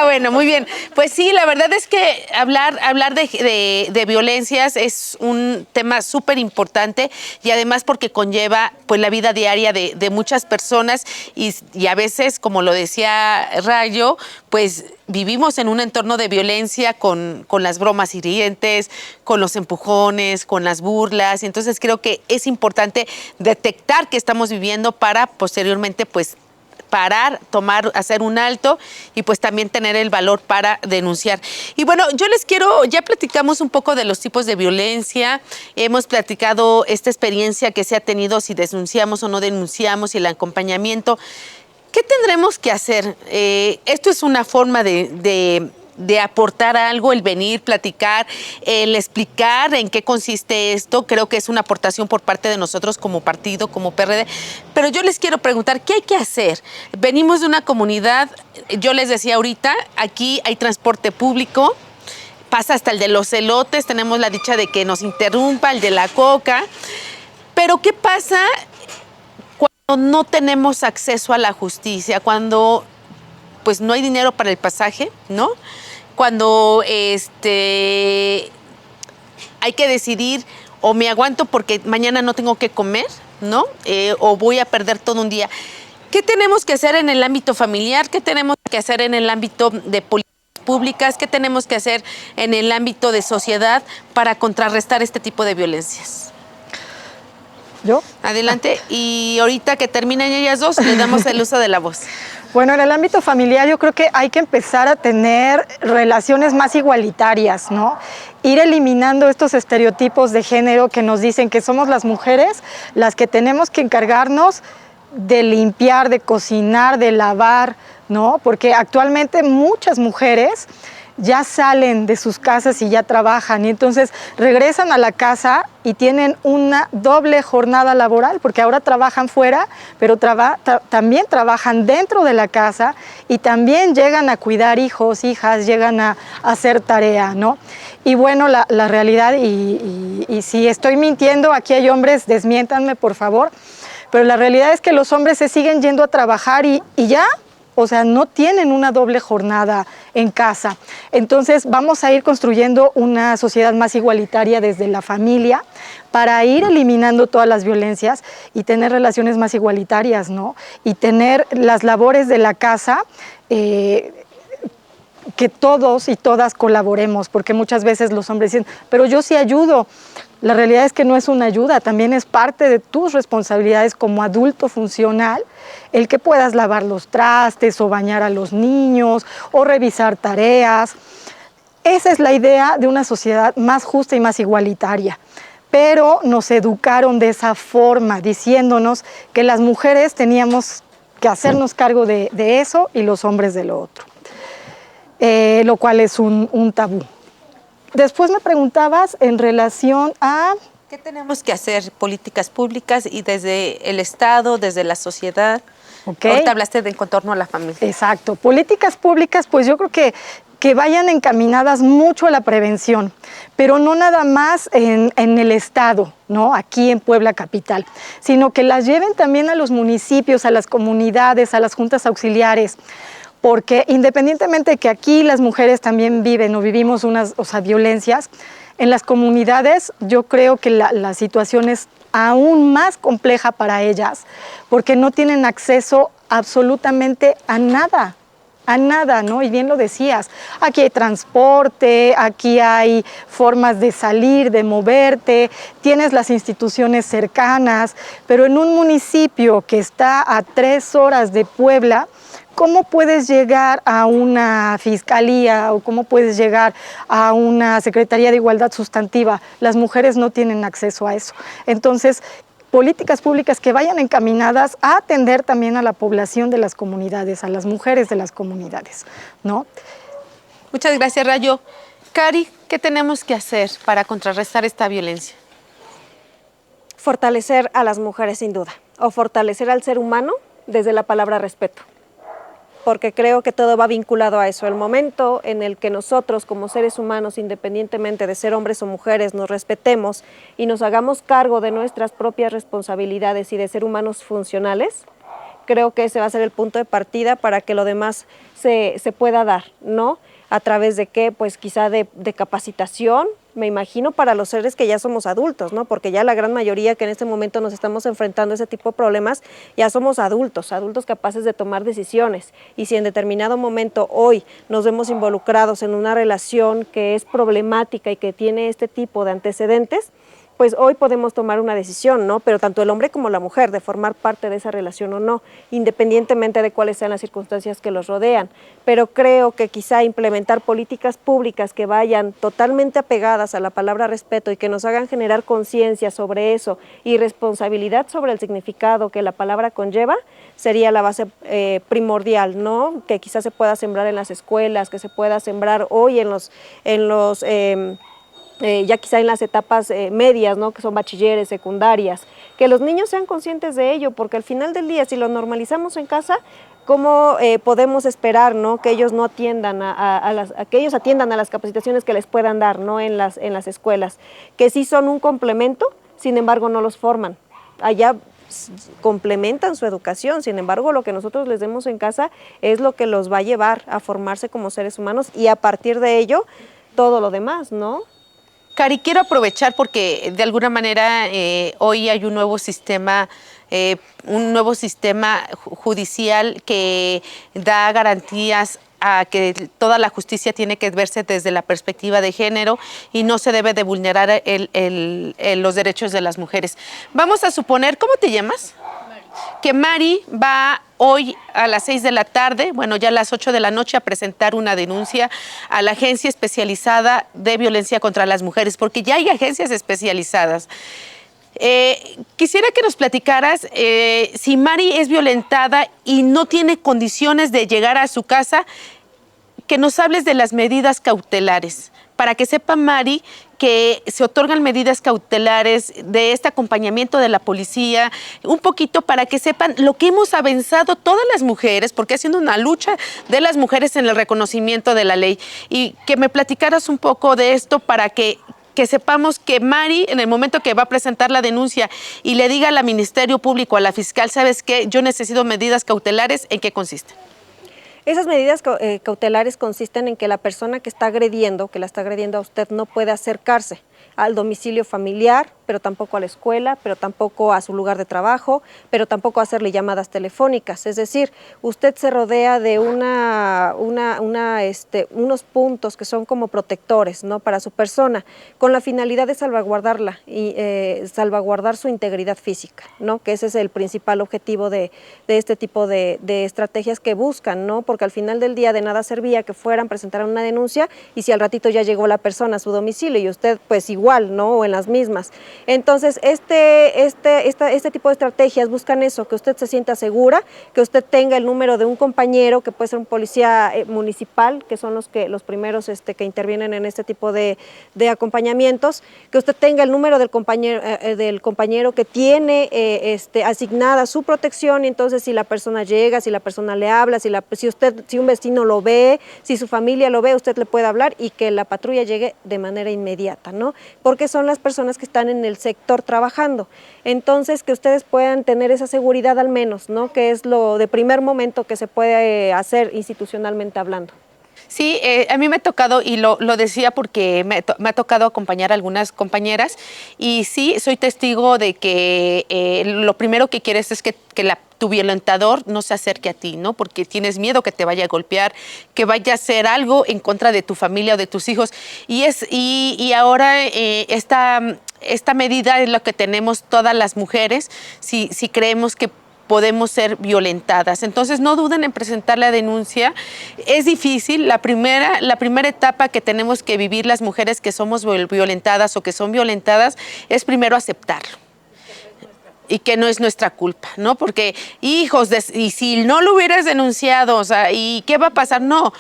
Bueno, muy bien. Pues sí, la verdad es que hablar de violencias es un tema súper importante y además porque conlleva pues la vida diaria de muchas personas y a veces, como lo decía Rayo, pues vivimos en un entorno de violencia con las bromas hirientes, con los empujones, con las burlas, y entonces creo que es importante detectar que estamos viviendo para posteriormente pues parar, hacer un alto y pues también tener el valor para denunciar. Y bueno, ya platicamos un poco de los tipos de violencia, hemos platicado esta experiencia que se ha tenido, si denunciamos o no denunciamos y el acompañamiento. ¿Qué tendremos que hacer? Esto es una forma de aportar algo, el venir, platicar, el explicar en qué consiste esto. Creo que es una aportación por parte de nosotros como partido, como PRD. Pero yo les quiero preguntar, ¿qué hay que hacer? Venimos de una comunidad, yo les decía ahorita, aquí hay transporte público, pasa hasta el de los elotes, tenemos la dicha de que nos interrumpa, el de la coca. Pero ¿qué pasa cuando no tenemos acceso a la justicia? Cuando pues no hay dinero para el pasaje, ¿no? Cuando hay que decidir o me aguanto porque mañana no tengo que comer, ¿no? O voy a perder todo un día. ¿Qué tenemos que hacer en el ámbito familiar? ¿Qué tenemos que hacer en el ámbito de políticas públicas? ¿Qué tenemos que hacer en el ámbito de sociedad para contrarrestar este tipo de violencias? ¿Yo? Adelante. Y ahorita que terminen ellas dos, le damos el uso de la voz. Bueno, en el ámbito familiar yo creo que hay que empezar a tener relaciones más igualitarias, ¿no? Ir eliminando estos estereotipos de género que nos dicen que somos las mujeres las que tenemos que encargarnos de limpiar, de cocinar, de lavar, ¿no? Porque actualmente muchas mujeres ya salen de sus casas y ya trabajan y entonces regresan a la casa y tienen una doble jornada laboral porque ahora trabajan fuera, pero también trabajan dentro de la casa y también llegan a cuidar hijos, hijas, llegan a hacer tarea, ¿no? Y bueno, la realidad, y si estoy mintiendo, aquí hay hombres, desmiéntanme por favor, pero la realidad es que los hombres se siguen yendo a trabajar y ya, O sea, no tienen una doble jornada en casa. Entonces, vamos a ir construyendo una sociedad más igualitaria desde la familia para ir eliminando todas las violencias y tener relaciones más igualitarias, ¿no? Y tener las labores de la casa, que todos y todas colaboremos, porque muchas veces los hombres dicen, pero yo sí ayudo. La realidad es que no es una ayuda, también es parte de tus responsabilidades como adulto funcional, el que puedas lavar los trastes o bañar a los niños o revisar tareas. Esa es la idea de una sociedad más justa y más igualitaria. Pero nos educaron de esa forma, diciéndonos que las mujeres teníamos que hacernos cargo de eso y los hombres de lo otro, lo cual es un tabú. Después me preguntabas en relación a... ¿Qué tenemos que hacer? Políticas públicas y desde el Estado, desde la sociedad. Okay. Ahorita hablaste de en torno a la familia. Exacto. Políticas públicas, pues yo creo que vayan encaminadas mucho a la prevención, pero no nada más en el Estado, ¿no? Aquí en Puebla capital, sino que las lleven también a los municipios, a las comunidades, a las juntas auxiliares, porque independientemente de que aquí las mujeres también viven o vivimos unas violencias, en las comunidades yo creo que la situación es aún más compleja para ellas, porque no tienen acceso absolutamente a nada, ¿no? Y bien lo decías, aquí hay transporte, aquí hay formas de salir, de moverte, tienes las instituciones cercanas, pero en un municipio que está a 3 horas de Puebla, ¿cómo puedes llegar a una fiscalía o cómo puedes llegar a una Secretaría de Igualdad Sustantiva? Las mujeres no tienen acceso a eso. Entonces, políticas públicas que vayan encaminadas a atender también a la población de las comunidades, a las mujeres de las comunidades, ¿no? Muchas gracias, Rayo. Cari, ¿qué tenemos que hacer para contrarrestar esta violencia? Fortalecer a las mujeres sin duda, o fortalecer al ser humano desde la palabra respeto, porque creo que todo va vinculado a eso. El momento en el que nosotros como seres humanos, independientemente de ser hombres o mujeres, nos respetemos y nos hagamos cargo de nuestras propias responsabilidades y de ser humanos funcionales, creo que ese va a ser el punto de partida para que lo demás se pueda dar, ¿no? ¿A través de qué? Pues quizá de capacitación, me imagino, para los seres que ya somos adultos, ¿no? Porque ya la gran mayoría que en este momento nos estamos enfrentando a ese tipo de problemas, ya somos adultos capaces de tomar decisiones. Y si en determinado momento hoy nos vemos involucrados en una relación que es problemática y que tiene este tipo de antecedentes, pues hoy podemos tomar una decisión, ¿no? Pero tanto el hombre como la mujer, de formar parte de esa relación o no, independientemente de cuáles sean las circunstancias que los rodean. Pero creo que quizá implementar políticas públicas que vayan totalmente apegadas a la palabra respeto y que nos hagan generar conciencia sobre eso y responsabilidad sobre el significado que la palabra conlleva, sería la base primordial, ¿no? Que quizás se pueda sembrar en las escuelas, que se pueda sembrar hoy ya quizá en las etapas medias, ¿no? Que son bachilleres, secundarias, que los niños sean conscientes de ello, porque al final del día, si lo normalizamos en casa, ¿cómo podemos esperar, ¿no? Que ellos no atiendan que ellos atiendan a las capacitaciones que les puedan dar, ¿no? en las escuelas, que sí son un complemento, sin embargo no los forman. Allá complementan su educación, sin embargo lo que nosotros les demos en casa es lo que los va a llevar a formarse como seres humanos y a partir de ello todo lo demás, ¿no? Cari, quiero aprovechar porque de alguna manera hoy hay un nuevo sistema judicial que da garantías a que toda la justicia tiene que verse desde la perspectiva de género y no se debe de vulnerar los derechos de las mujeres. Vamos a suponer, ¿cómo te llamas? Que Mari va hoy a las 6 de la tarde, bueno, ya a las 8 de la noche, a presentar una denuncia a la Agencia Especializada de Violencia contra las Mujeres, porque ya hay agencias especializadas. Quisiera que nos platicaras si Mari es violentada y no tiene condiciones de llegar a su casa, que nos hables de las medidas cautelares, para que sepa Mari que se otorgan medidas cautelares de este acompañamiento de la policía, un poquito para que sepan lo que hemos avanzado todas las mujeres, porque ha sido una lucha de las mujeres en el reconocimiento de la ley. Y que me platicaras un poco de esto para que sepamos que Mari, en el momento que va a presentar la denuncia y le diga al Ministerio Público, a la fiscal, ¿sabes qué? Yo necesito medidas cautelares, ¿en qué consisten? Esas medidas cautelares consisten en que la persona que está agrediendo, que la está agrediendo a usted, no puede acercarse al domicilio familiar, pero tampoco a la escuela, pero tampoco a su lugar de trabajo, pero tampoco hacerle llamadas telefónicas. Es decir, usted se rodea de unos puntos que son como protectores, ¿no?, para su persona, con la finalidad de salvaguardarla y salvaguardar su integridad física, ¿no?, que ese es el principal objetivo de este tipo de estrategias que buscan, ¿no?, porque al final del día de nada servía que fueran, presentaran una denuncia y si al ratito ya llegó la persona a su domicilio y usted pues igual, ¿no?, o en las mismas. Entonces, este tipo de estrategias buscan eso, que usted se sienta segura, que usted tenga el número de un compañero, que puede ser un policía municipal, que son los primeros que intervienen en este tipo de acompañamientos, que usted tenga el número del compañero que tiene asignada su protección, y entonces si la persona llega, si la persona le habla, si un vecino lo ve, si su familia lo ve, usted le puede hablar y que la patrulla llegue de manera inmediata, ¿no? Porque son las personas que están en el sector trabajando. Entonces, que ustedes puedan tener esa seguridad al menos, ¿no?, que es lo de primer momento que se puede hacer institucionalmente hablando. Sí, a mí me ha tocado, y lo decía porque me ha tocado acompañar a algunas compañeras, y sí, soy testigo de que lo primero que quieres es que tu violentador no se acerque a ti, ¿no? Porque tienes miedo que te vaya a golpear, que vaya a hacer algo en contra de tu familia o de tus hijos. Y ahora esta medida es lo que tenemos todas las mujeres, si creemos que podemos ser violentadas. Entonces, no duden en presentar la denuncia. Es difícil. La primera etapa que tenemos que vivir las mujeres que somos violentadas o que son violentadas es primero aceptarlo. Y que no es nuestra culpa, ¿no? Porque, hijos, y si no lo hubieras denunciado, o sea, ¿y qué va a pasar? No,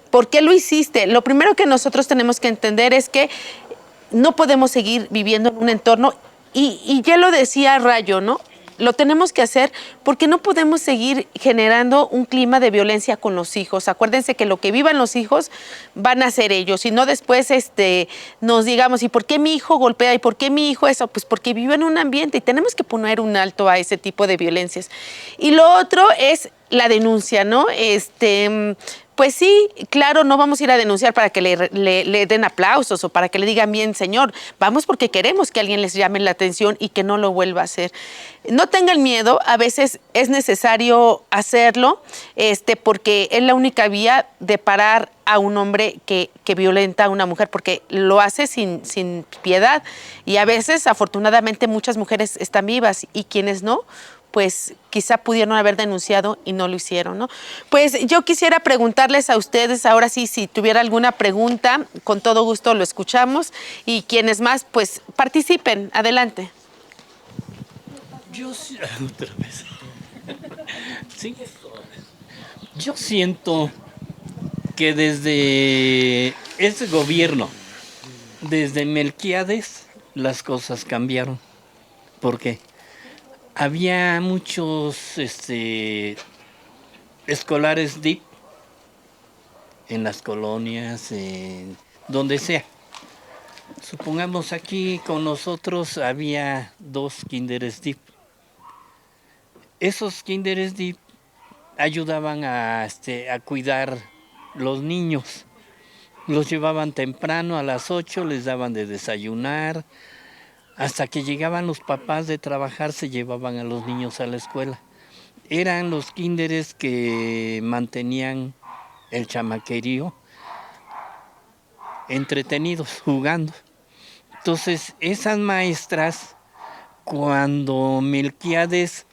¿por qué lo hiciste? Lo primero que nosotros tenemos que entender es que no podemos seguir viviendo en un entorno, y ya lo decía Rayo, ¿no? Lo tenemos que hacer porque no podemos seguir generando un clima de violencia con los hijos. Acuérdense que lo que vivan los hijos van a ser ellos, y no después nos digamos, ¿y por qué mi hijo golpea? ¿Y por qué mi hijo eso? Pues porque vive en un ambiente, y tenemos que poner un alto a ese tipo de violencias. Y lo otro es la denuncia, ¿no? Pues sí, claro, no vamos a ir a denunciar para que le den aplausos o para que le digan bien, señor. Vamos porque queremos que alguien les llame la atención y que no lo vuelva a hacer. No tengan miedo, a veces es necesario hacerlo, porque es la única vía de parar a un hombre que violenta a una mujer, porque lo hace sin piedad. Y a veces, afortunadamente, muchas mujeres están vivas, y quienes no, pues quizá pudieron haber denunciado y no lo hicieron, ¿no? Pues yo quisiera preguntarles a ustedes, ahora sí, si tuviera alguna pregunta, con todo gusto lo escuchamos, y quienes más, pues participen, adelante. Otra vez. Sí. Yo siento que desde ese gobierno, desde Melquiades, las cosas cambiaron. ¿Por qué? Había muchos escolares DIP en las colonias, donde sea. Supongamos aquí con nosotros había 2 kinderes DIP. Esos kinderes DIP ayudaban a cuidar los niños. Los llevaban temprano a las 8, les daban de desayunar. Hasta que llegaban los papás de trabajar, se llevaban a los niños a la escuela. Eran los kinderes que mantenían el chamaquerío entretenidos, jugando. Entonces, esas maestras, cuando Melquiades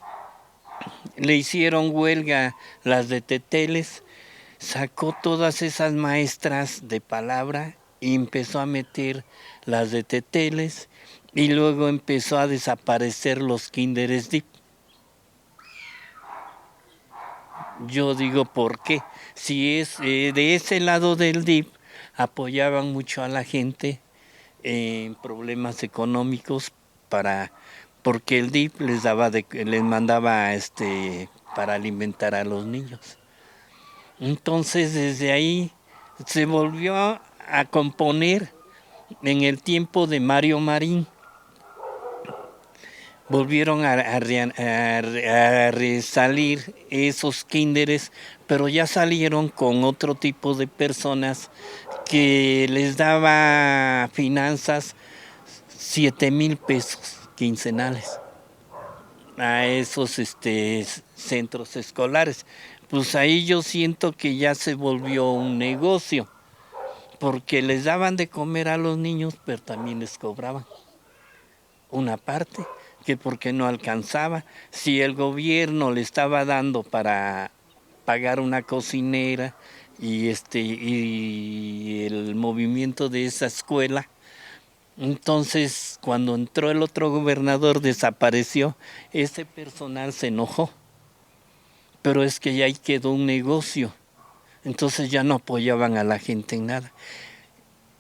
le hicieron huelga, las de Teteles, sacó todas esas maestras de palabra y empezó a meter las de Teteles, y luego empezó a desaparecer los kinderes DIP. Yo digo, ¿por qué? Si es de ese lado del DIP, apoyaban mucho a la gente en problemas económicos, porque el DIP les mandaba para alimentar a los niños. Entonces, desde ahí se volvió a componer en el tiempo de Mario Marín. volvieron a resalir esos kinderes, pero ya salieron con otro tipo de personas que les daba finanzas 7,000 pesos quincenales a esos centros escolares. Pues ahí yo siento que ya se volvió un negocio, porque les daban de comer a los niños, pero también les cobraban una parte, que porque no alcanzaba. Si el gobierno le estaba dando para pagar una cocinera y el movimiento de esa escuela, entonces cuando entró el otro gobernador desapareció, ese personal se enojó, pero es que ya ahí quedó un negocio, entonces ya no apoyaban a la gente en nada.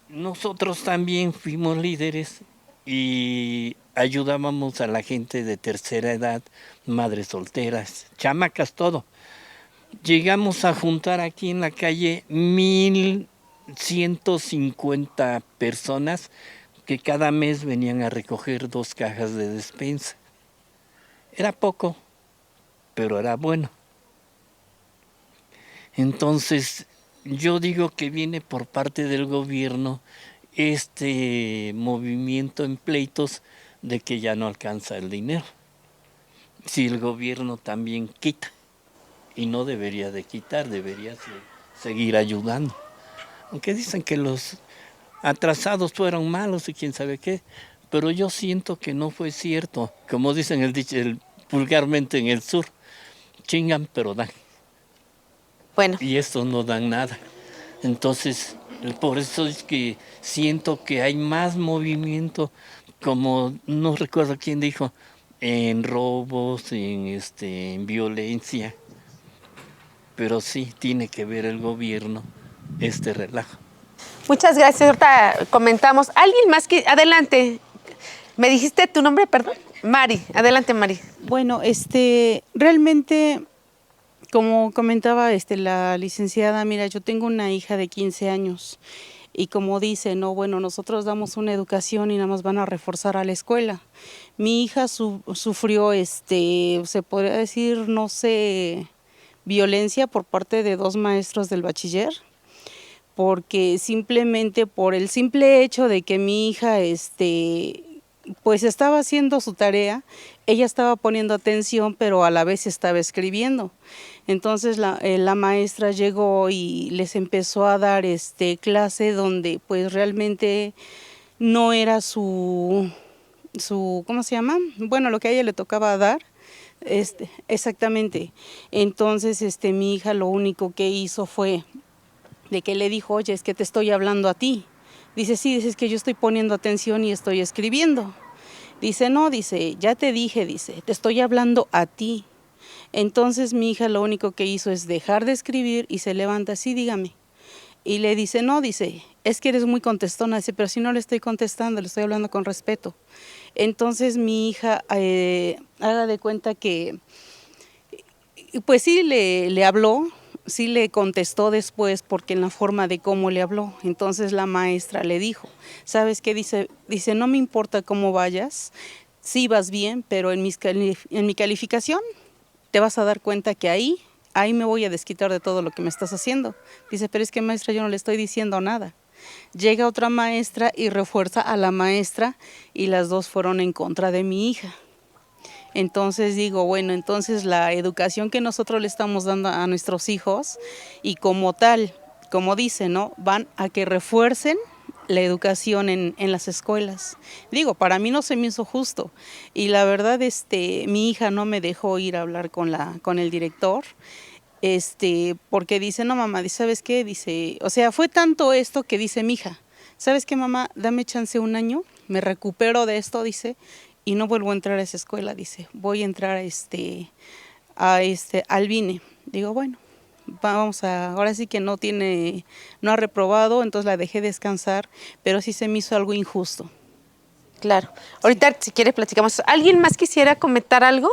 Nosotros también fuimos líderes y ayudábamos a la gente de tercera edad, madres solteras, chamacas, todo. Llegamos a juntar aquí en la calle 1,150 personas que cada mes venían a recoger 2 cajas de despensa. Era poco, pero era bueno. Entonces, yo digo que viene por parte del gobierno este movimiento en pleitos de que ya no alcanza el dinero. Si el gobierno también quita, y no debería de quitar, debería seguir ayudando. Aunque dicen que los atrasados fueron malos y quién sabe qué, pero yo siento que no fue cierto. Como dicen vulgarmente en el sur, chingan pero dan. Bueno. Y estos no dan nada. Entonces, por eso es que siento que hay más movimiento, como no recuerdo quién dijo, en robos, en violencia. Pero sí tiene que ver el gobierno este relajo. Muchas gracias. Ahorita comentamos. ¿Alguien más que...? Adelante. ¿Me dijiste tu nombre, perdón? Mari. Adelante, Mari. Bueno, realmente, como comentaba la licenciada, mira, yo tengo una hija de 15 años y como dice, no, bueno, nosotros damos una educación y nada más van a reforzar a la escuela. Mi hija sufrió, se podría decir, no sé, violencia por parte de 2 maestros del bachiller, porque simplemente por el simple hecho de que mi hija pues estaba haciendo su tarea, ella estaba poniendo atención, pero a la vez estaba escribiendo. Entonces la maestra llegó y les empezó a dar clase donde pues realmente no era su ¿cómo se llama? Bueno, lo que a ella le tocaba dar. Exactamente. Entonces mi hija lo único que hizo fue de que le dijo, oye, es que te estoy hablando a ti. Dice, sí, dice, es que yo estoy poniendo atención y estoy escribiendo. Dice, no, dice, ya te dije, dice, te estoy hablando a ti. Entonces mi hija lo único que hizo es dejar de escribir y se levanta así, dígame. Y le dice, no, dice, es que eres muy contestona. Dice, pero si no le estoy contestando, le estoy hablando con respeto. Entonces mi hija, haga de cuenta que, pues sí le habló, sí le contestó después porque en la forma de cómo le habló. Entonces la maestra le dijo, ¿sabes qué? Dice, no me importa cómo vayas, sí vas bien, pero en mi calificación te vas a dar cuenta que ahí me voy a desquitar de todo lo que me estás haciendo. Dice, pero es que maestra, yo no le estoy diciendo nada. Llega otra maestra y refuerza a la maestra y las 2 fueron en contra de mi hija. Entonces digo, bueno, entonces la educación que nosotros le estamos dando a nuestros hijos y como tal, como dice, ¿no? Van a que refuercen la educación en las escuelas. Digo, para mí no se me hizo justo y la verdad mi hija no me dejó ir a hablar con el director. Porque dice, no mamá, ¿sabes qué? Dice, o sea, fue tanto esto que dice mi hija, ¿sabes qué mamá? Dame chance 1 año, me recupero de esto, dice, y no vuelvo a entrar a esa escuela, dice, voy a entrar al BINE. Digo, bueno, ahora sí que no ha reprobado, entonces la dejé descansar, pero sí se me hizo algo injusto. Claro. Ahorita, si quiere, platicamos. ¿Alguien más quisiera comentar algo?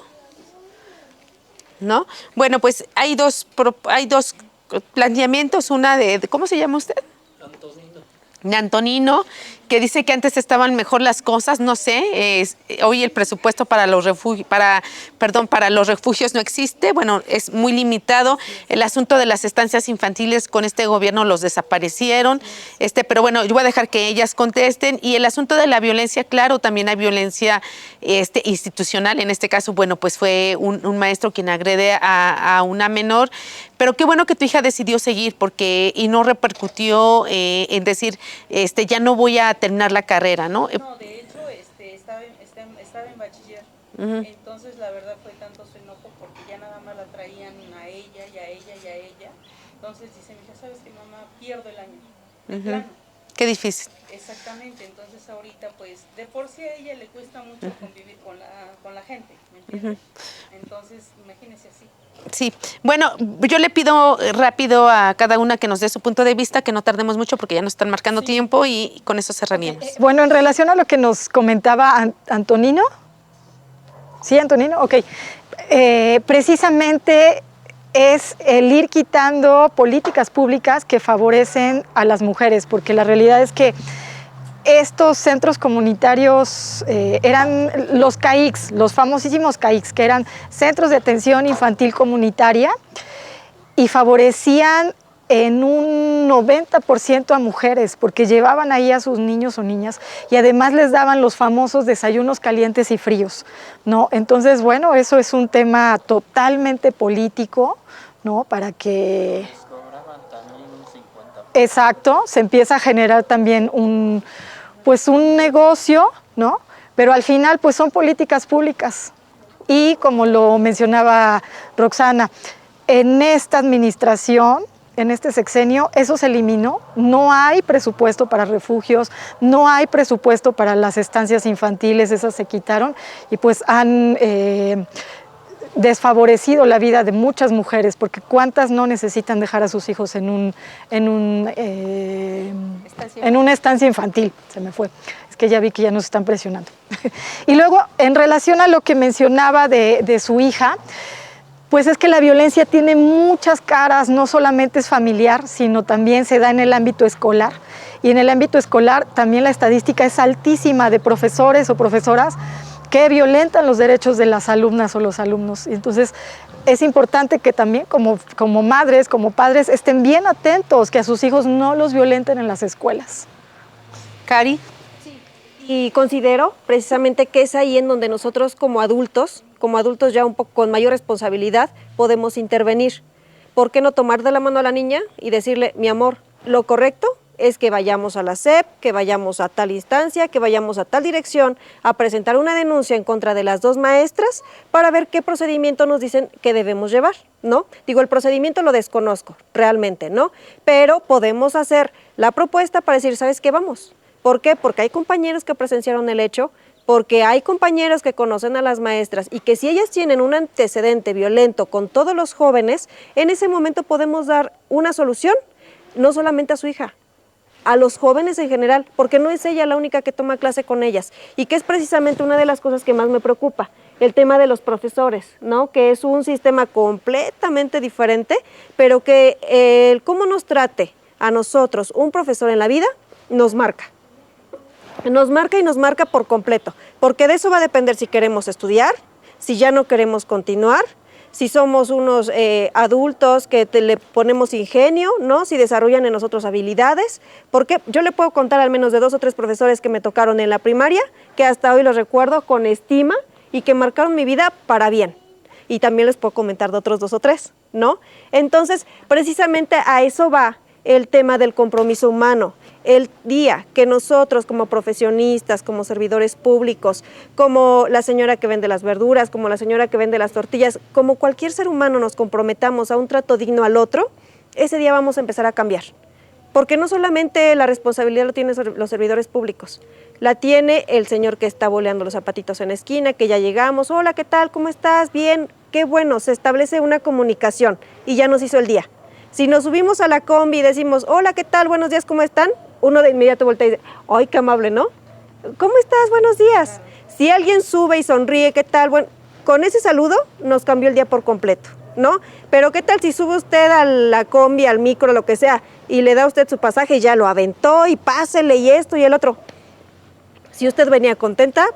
¿No? Bueno, pues hay dos planteamientos, una de ¿cómo se llama usted? Antonino. De Antonino, que dice que antes estaban mejor las cosas, no sé, hoy el presupuesto para los refugios no existe, bueno, es muy limitado. El asunto de las estancias infantiles con este gobierno los desaparecieron, pero bueno, yo voy a dejar que ellas contesten. Y el asunto de la violencia, claro, también hay violencia institucional. En este caso, bueno, pues fue un maestro quien agrede a una menor, pero qué bueno que tu hija decidió seguir y no repercutió en decir, ya no voy a terminar la carrera, ¿no? No, de hecho, estaba en bachiller. Entonces, la verdad fue tanto su enojo porque ya nada más la traían a ella y a ella y a ella. Entonces dice, mija, ¿sabes qué, mamá? Pierdo el año. De plano. Qué difícil. Exactamente. Entonces, ahorita, pues, de por sí a ella le cuesta mucho convivir con la gente, ¿me entiendes? Entonces, imagínese así. Sí, bueno, yo le pido rápido a cada una que nos dé su punto de vista, que no tardemos mucho porque ya nos están marcando tiempo y con eso cerraríamos. Bueno, en relación a lo que nos comentaba Antonino, ¿sí, Antonino? Ok. Precisamente es el ir quitando políticas públicas que favorecen a las mujeres, porque la realidad es que estos centros comunitarios eran los CAICs, los famosísimos CAICs, que eran centros de atención infantil comunitaria y favorecían en un 90% a mujeres, porque llevaban ahí a sus niños o niñas y además les daban los famosos desayunos calientes y fríos, ¿no? Entonces, bueno, eso es un tema totalmente político, ¿no? Para que... Exacto, se empieza a generar también un negocio, ¿no? Pero al final, pues son políticas públicas. Y como lo mencionaba Roxana, en esta administración, en este sexenio, eso se eliminó. No hay presupuesto para refugios, no hay presupuesto para las estancias infantiles, esas se quitaron y pues han desfavorecido la vida de muchas mujeres, porque cuántas no necesitan dejar a sus hijos en una estancia infantil. Se me fue, es que ya vi que ya nos están presionando. Y luego, en relación a lo que mencionaba de su hija, pues es que la violencia tiene muchas caras, no solamente es familiar, sino también se da en el ámbito escolar. Y en el ámbito escolar también la estadística es altísima de profesores o profesoras que violentan los derechos de las alumnas o los alumnos. Entonces, es importante que también como madres, como padres, estén bien atentos, que a sus hijos no los violenten en las escuelas. Cari. Y considero precisamente que es ahí en donde nosotros como adultos ya un poco con mayor responsabilidad, podemos intervenir. ¿Por qué no tomar de la mano a la niña y decirle, mi amor, lo correcto es que vayamos a la SEP, que vayamos a tal instancia, que vayamos a tal dirección a presentar una denuncia en contra de las dos maestras para ver qué procedimiento nos dicen que debemos llevar, ¿no? Digo, el procedimiento lo desconozco realmente, ¿no? Pero podemos hacer la propuesta para decir, ¿sabes qué? Vamos. ¿Por qué? Porque hay compañeros que presenciaron el hecho, porque hay compañeros que conocen a las maestras y que si ellas tienen un antecedente violento con todos los jóvenes, en ese momento podemos dar una solución, no solamente a su hija, a los jóvenes en general, porque no es ella la única que toma clase con ellas, y que es precisamente una de las cosas que más me preocupa, el tema de los profesores, ¿no? Que es un sistema completamente diferente, pero que el cómo nos trate a nosotros un profesor en la vida nos marca. Nos marca y nos marca por completo, porque de eso va a depender si queremos estudiar, si ya no queremos continuar, si somos unos adultos que le ponemos ingenio, ¿no? Si desarrollan en nosotros habilidades, porque yo le puedo contar al menos de 2 o 3 profesores que me tocaron en la primaria, que hasta hoy los recuerdo con estima y que marcaron mi vida para bien. Y también les puedo comentar de otros 2 o 3, ¿no? Entonces, precisamente a eso va el tema del compromiso humano. El día que nosotros como profesionistas, como servidores públicos, como la señora que vende las verduras, como la señora que vende las tortillas, como cualquier ser humano nos comprometamos a un trato digno al otro, ese día vamos a empezar a cambiar. Porque no solamente la responsabilidad lo tienen los servidores públicos, la tiene el señor que está boleando los zapatitos en la esquina, que ya llegamos, hola, ¿qué tal? ¿Cómo estás? Bien, qué bueno, se establece una comunicación y ya nos hizo el día. Si nos subimos a la combi y decimos, hola, ¿qué tal? Buenos días, ¿cómo están? Uno de inmediato voltea y dice, ¡ay, qué amable!, ¿no? ¿Cómo estás? Buenos días. Si alguien sube y sonríe, ¿qué tal? Bueno, con ese saludo nos cambió el día por completo, ¿no? Pero ¿qué tal si sube usted a la combi, al micro, lo que sea, y le da a usted su pasaje y ya lo aventó y pásele y esto y el otro? Si usted venía contenta,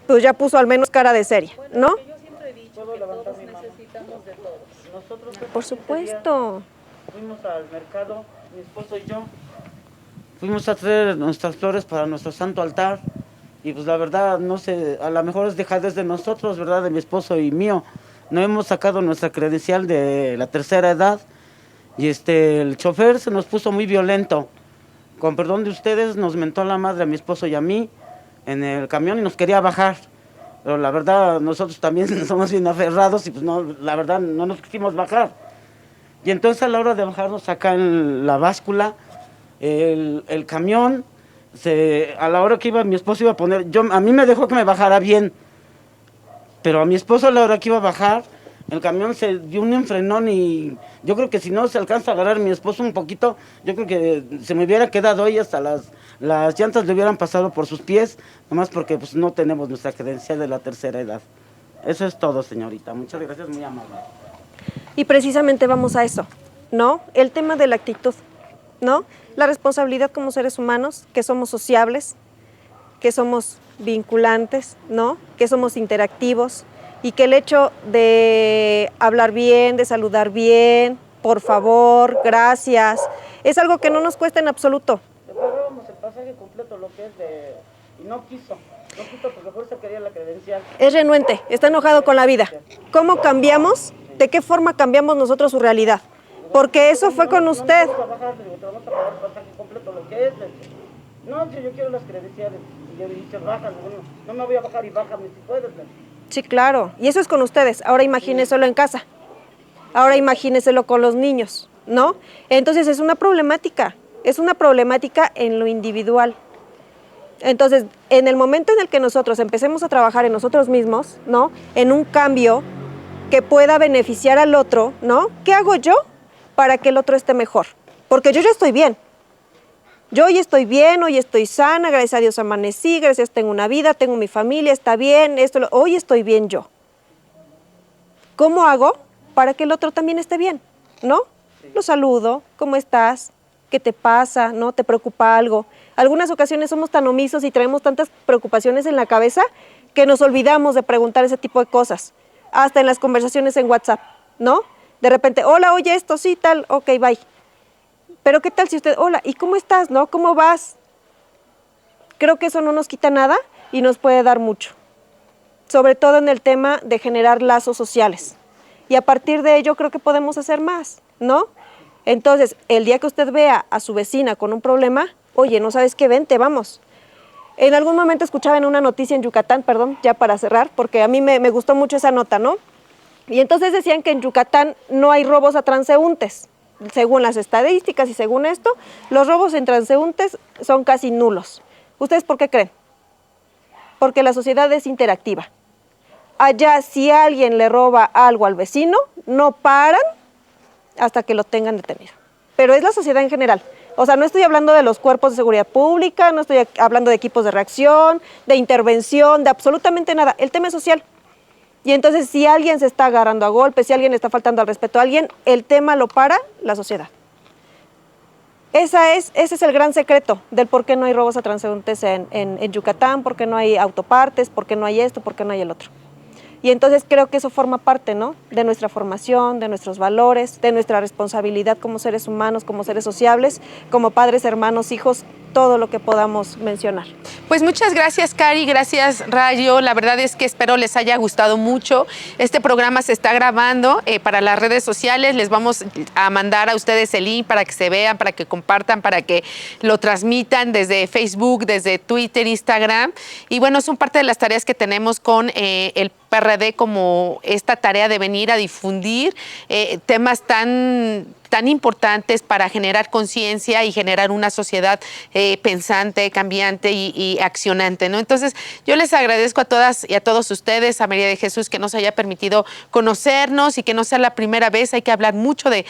pues ya puso al menos cara de seria, ¿no? Yo siempre he dicho que todos necesitamos de todos. Nosotros, Por supuesto. fuimos al mercado, mi esposo y yo. Fuimos a traer nuestras flores para nuestro santo altar. Y pues la verdad, no sé, a lo mejor es dejadez de nosotros, ¿verdad? De mi esposo y mío. No hemos sacado nuestra credencial de la tercera edad. Y el chofer se nos puso muy violento. Con perdón de ustedes, nos mentó la madre a mi esposo y a mí en el camión y nos quería bajar. Pero la verdad, nosotros también somos bien aferrados y pues no, la verdad no nos quisimos bajar. Y entonces a la hora de bajarnos acá en la báscula, el camión, a la hora que iba mi esposo iba a poner, a mí me dejó que me bajara bien, pero a mi esposo a la hora que iba a bajar, el camión se dio un enfrenón y yo creo que si no se alcanza a agarrar a mi esposo un poquito, yo creo que se me hubiera quedado ahí hasta las llantas le hubieran pasado por sus pies, nomás porque pues no tenemos nuestra credencial de la tercera edad. Eso es todo, señorita. Muchas gracias, muy amable. Y precisamente vamos a eso, ¿no? El tema de la actitud, ¿no? La responsabilidad como seres humanos, que somos sociables, que somos vinculantes, ¿no? Que somos interactivos y que el hecho de hablar bien, de saludar bien, por favor, gracias, es algo que no nos cuesta en absoluto. Le pagábamos el pasaje completo, lo que es y no quiso porque por eso quería la credencial. Es renuente, está enojado con la vida. ¿Cómo cambiamos? ¿De qué forma cambiamos nosotros su realidad? Porque eso fue con usted. No, vamos a pagar el pasaje completo, lo que es. No, yo quiero las credenciales. Y yo le dije, bájame, no me voy a bajar y bájame si puedes. Sí, claro. Y eso es con ustedes. Ahora imagínenselo en casa. Ahora imagínenselo con los niños, ¿no? Entonces es una problemática. Es una problemática en lo individual. Entonces, en el momento en el que nosotros empecemos a trabajar en nosotros mismos, ¿no? En un cambio que pueda beneficiar al otro, ¿no? ¿Qué hago yo para que el otro esté mejor? Porque yo ya estoy bien. Yo hoy estoy bien, hoy estoy sana, gracias a Dios amanecí, gracias a Dios tengo una vida, tengo mi familia, está bien, hoy estoy bien yo. ¿Cómo hago para que el otro también esté bien? ¿No? Lo saludo, ¿cómo estás? ¿Qué te pasa? ¿No? ¿Te preocupa algo? Algunas ocasiones somos tan omisos y traemos tantas preocupaciones en la cabeza que nos olvidamos de preguntar ese tipo de cosas. Hasta en las conversaciones en WhatsApp, ¿no? De repente, hola, oye esto, sí, tal, ok, bye. Pero ¿qué tal si usted, hola, ¿y cómo estás, no? ¿Cómo vas? Creo que eso no nos quita nada y nos puede dar mucho. Sobre todo en el tema de generar lazos sociales. Y a partir de ello creo que podemos hacer más, ¿no? Entonces, el día que usted vea a su vecina con un problema, oye, ¿no sabes qué? Vente, vamos. En algún momento escuchaba en una noticia en Yucatán, perdón, ya para cerrar, porque a mí me gustó mucho esa nota, ¿no? Y entonces decían que en Yucatán no hay robos a transeúntes. Según las estadísticas y según esto, los robos en transeúntes son casi nulos. ¿Ustedes por qué creen? Porque la sociedad es interactiva. Allá, si alguien le roba algo al vecino, no paran hasta que lo tengan detenido. Pero es la sociedad en general. O sea, no estoy hablando de los cuerpos de seguridad pública, no estoy hablando de equipos de reacción, de intervención, de absolutamente nada. El tema es social. Y entonces, si alguien se está agarrando a golpes, si alguien está faltando al respeto a alguien, el tema lo para la sociedad. Ese es el gran secreto del por qué no hay robos a transeúntes en Yucatán, por qué no hay autopartes, por qué no hay esto, por qué no hay el otro. Y entonces creo que eso forma parte, ¿no? De nuestra formación, de nuestros valores, de nuestra responsabilidad como seres humanos, como seres sociables, como padres, hermanos, hijos, todo lo que podamos mencionar. Pues muchas gracias, Cari, gracias, Rayo. La verdad es que espero les haya gustado mucho. Este programa se está grabando para las redes sociales. Les vamos a mandar a ustedes el link para que se vean, para que compartan, para que lo transmitan desde Facebook, desde Twitter, Instagram. Y bueno, son parte de las tareas que tenemos con el PRD, como esta tarea de venir a difundir temas tan importantes para generar conciencia y generar una sociedad pensante, cambiante y accionante, ¿no? Entonces, yo les agradezco a todas y a todos ustedes, a María de Jesús, que nos haya permitido conocernos y que no sea la primera vez. Hay que hablar mucho de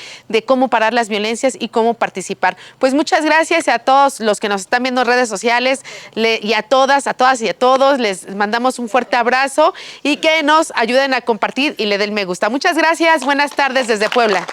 cómo parar las violencias y cómo participar. Pues muchas gracias a todos los que nos están viendo en redes sociales y a todas y a todos. Les mandamos un fuerte abrazo y que nos ayuden a compartir y le den me gusta. Muchas gracias. Buenas tardes desde Puebla.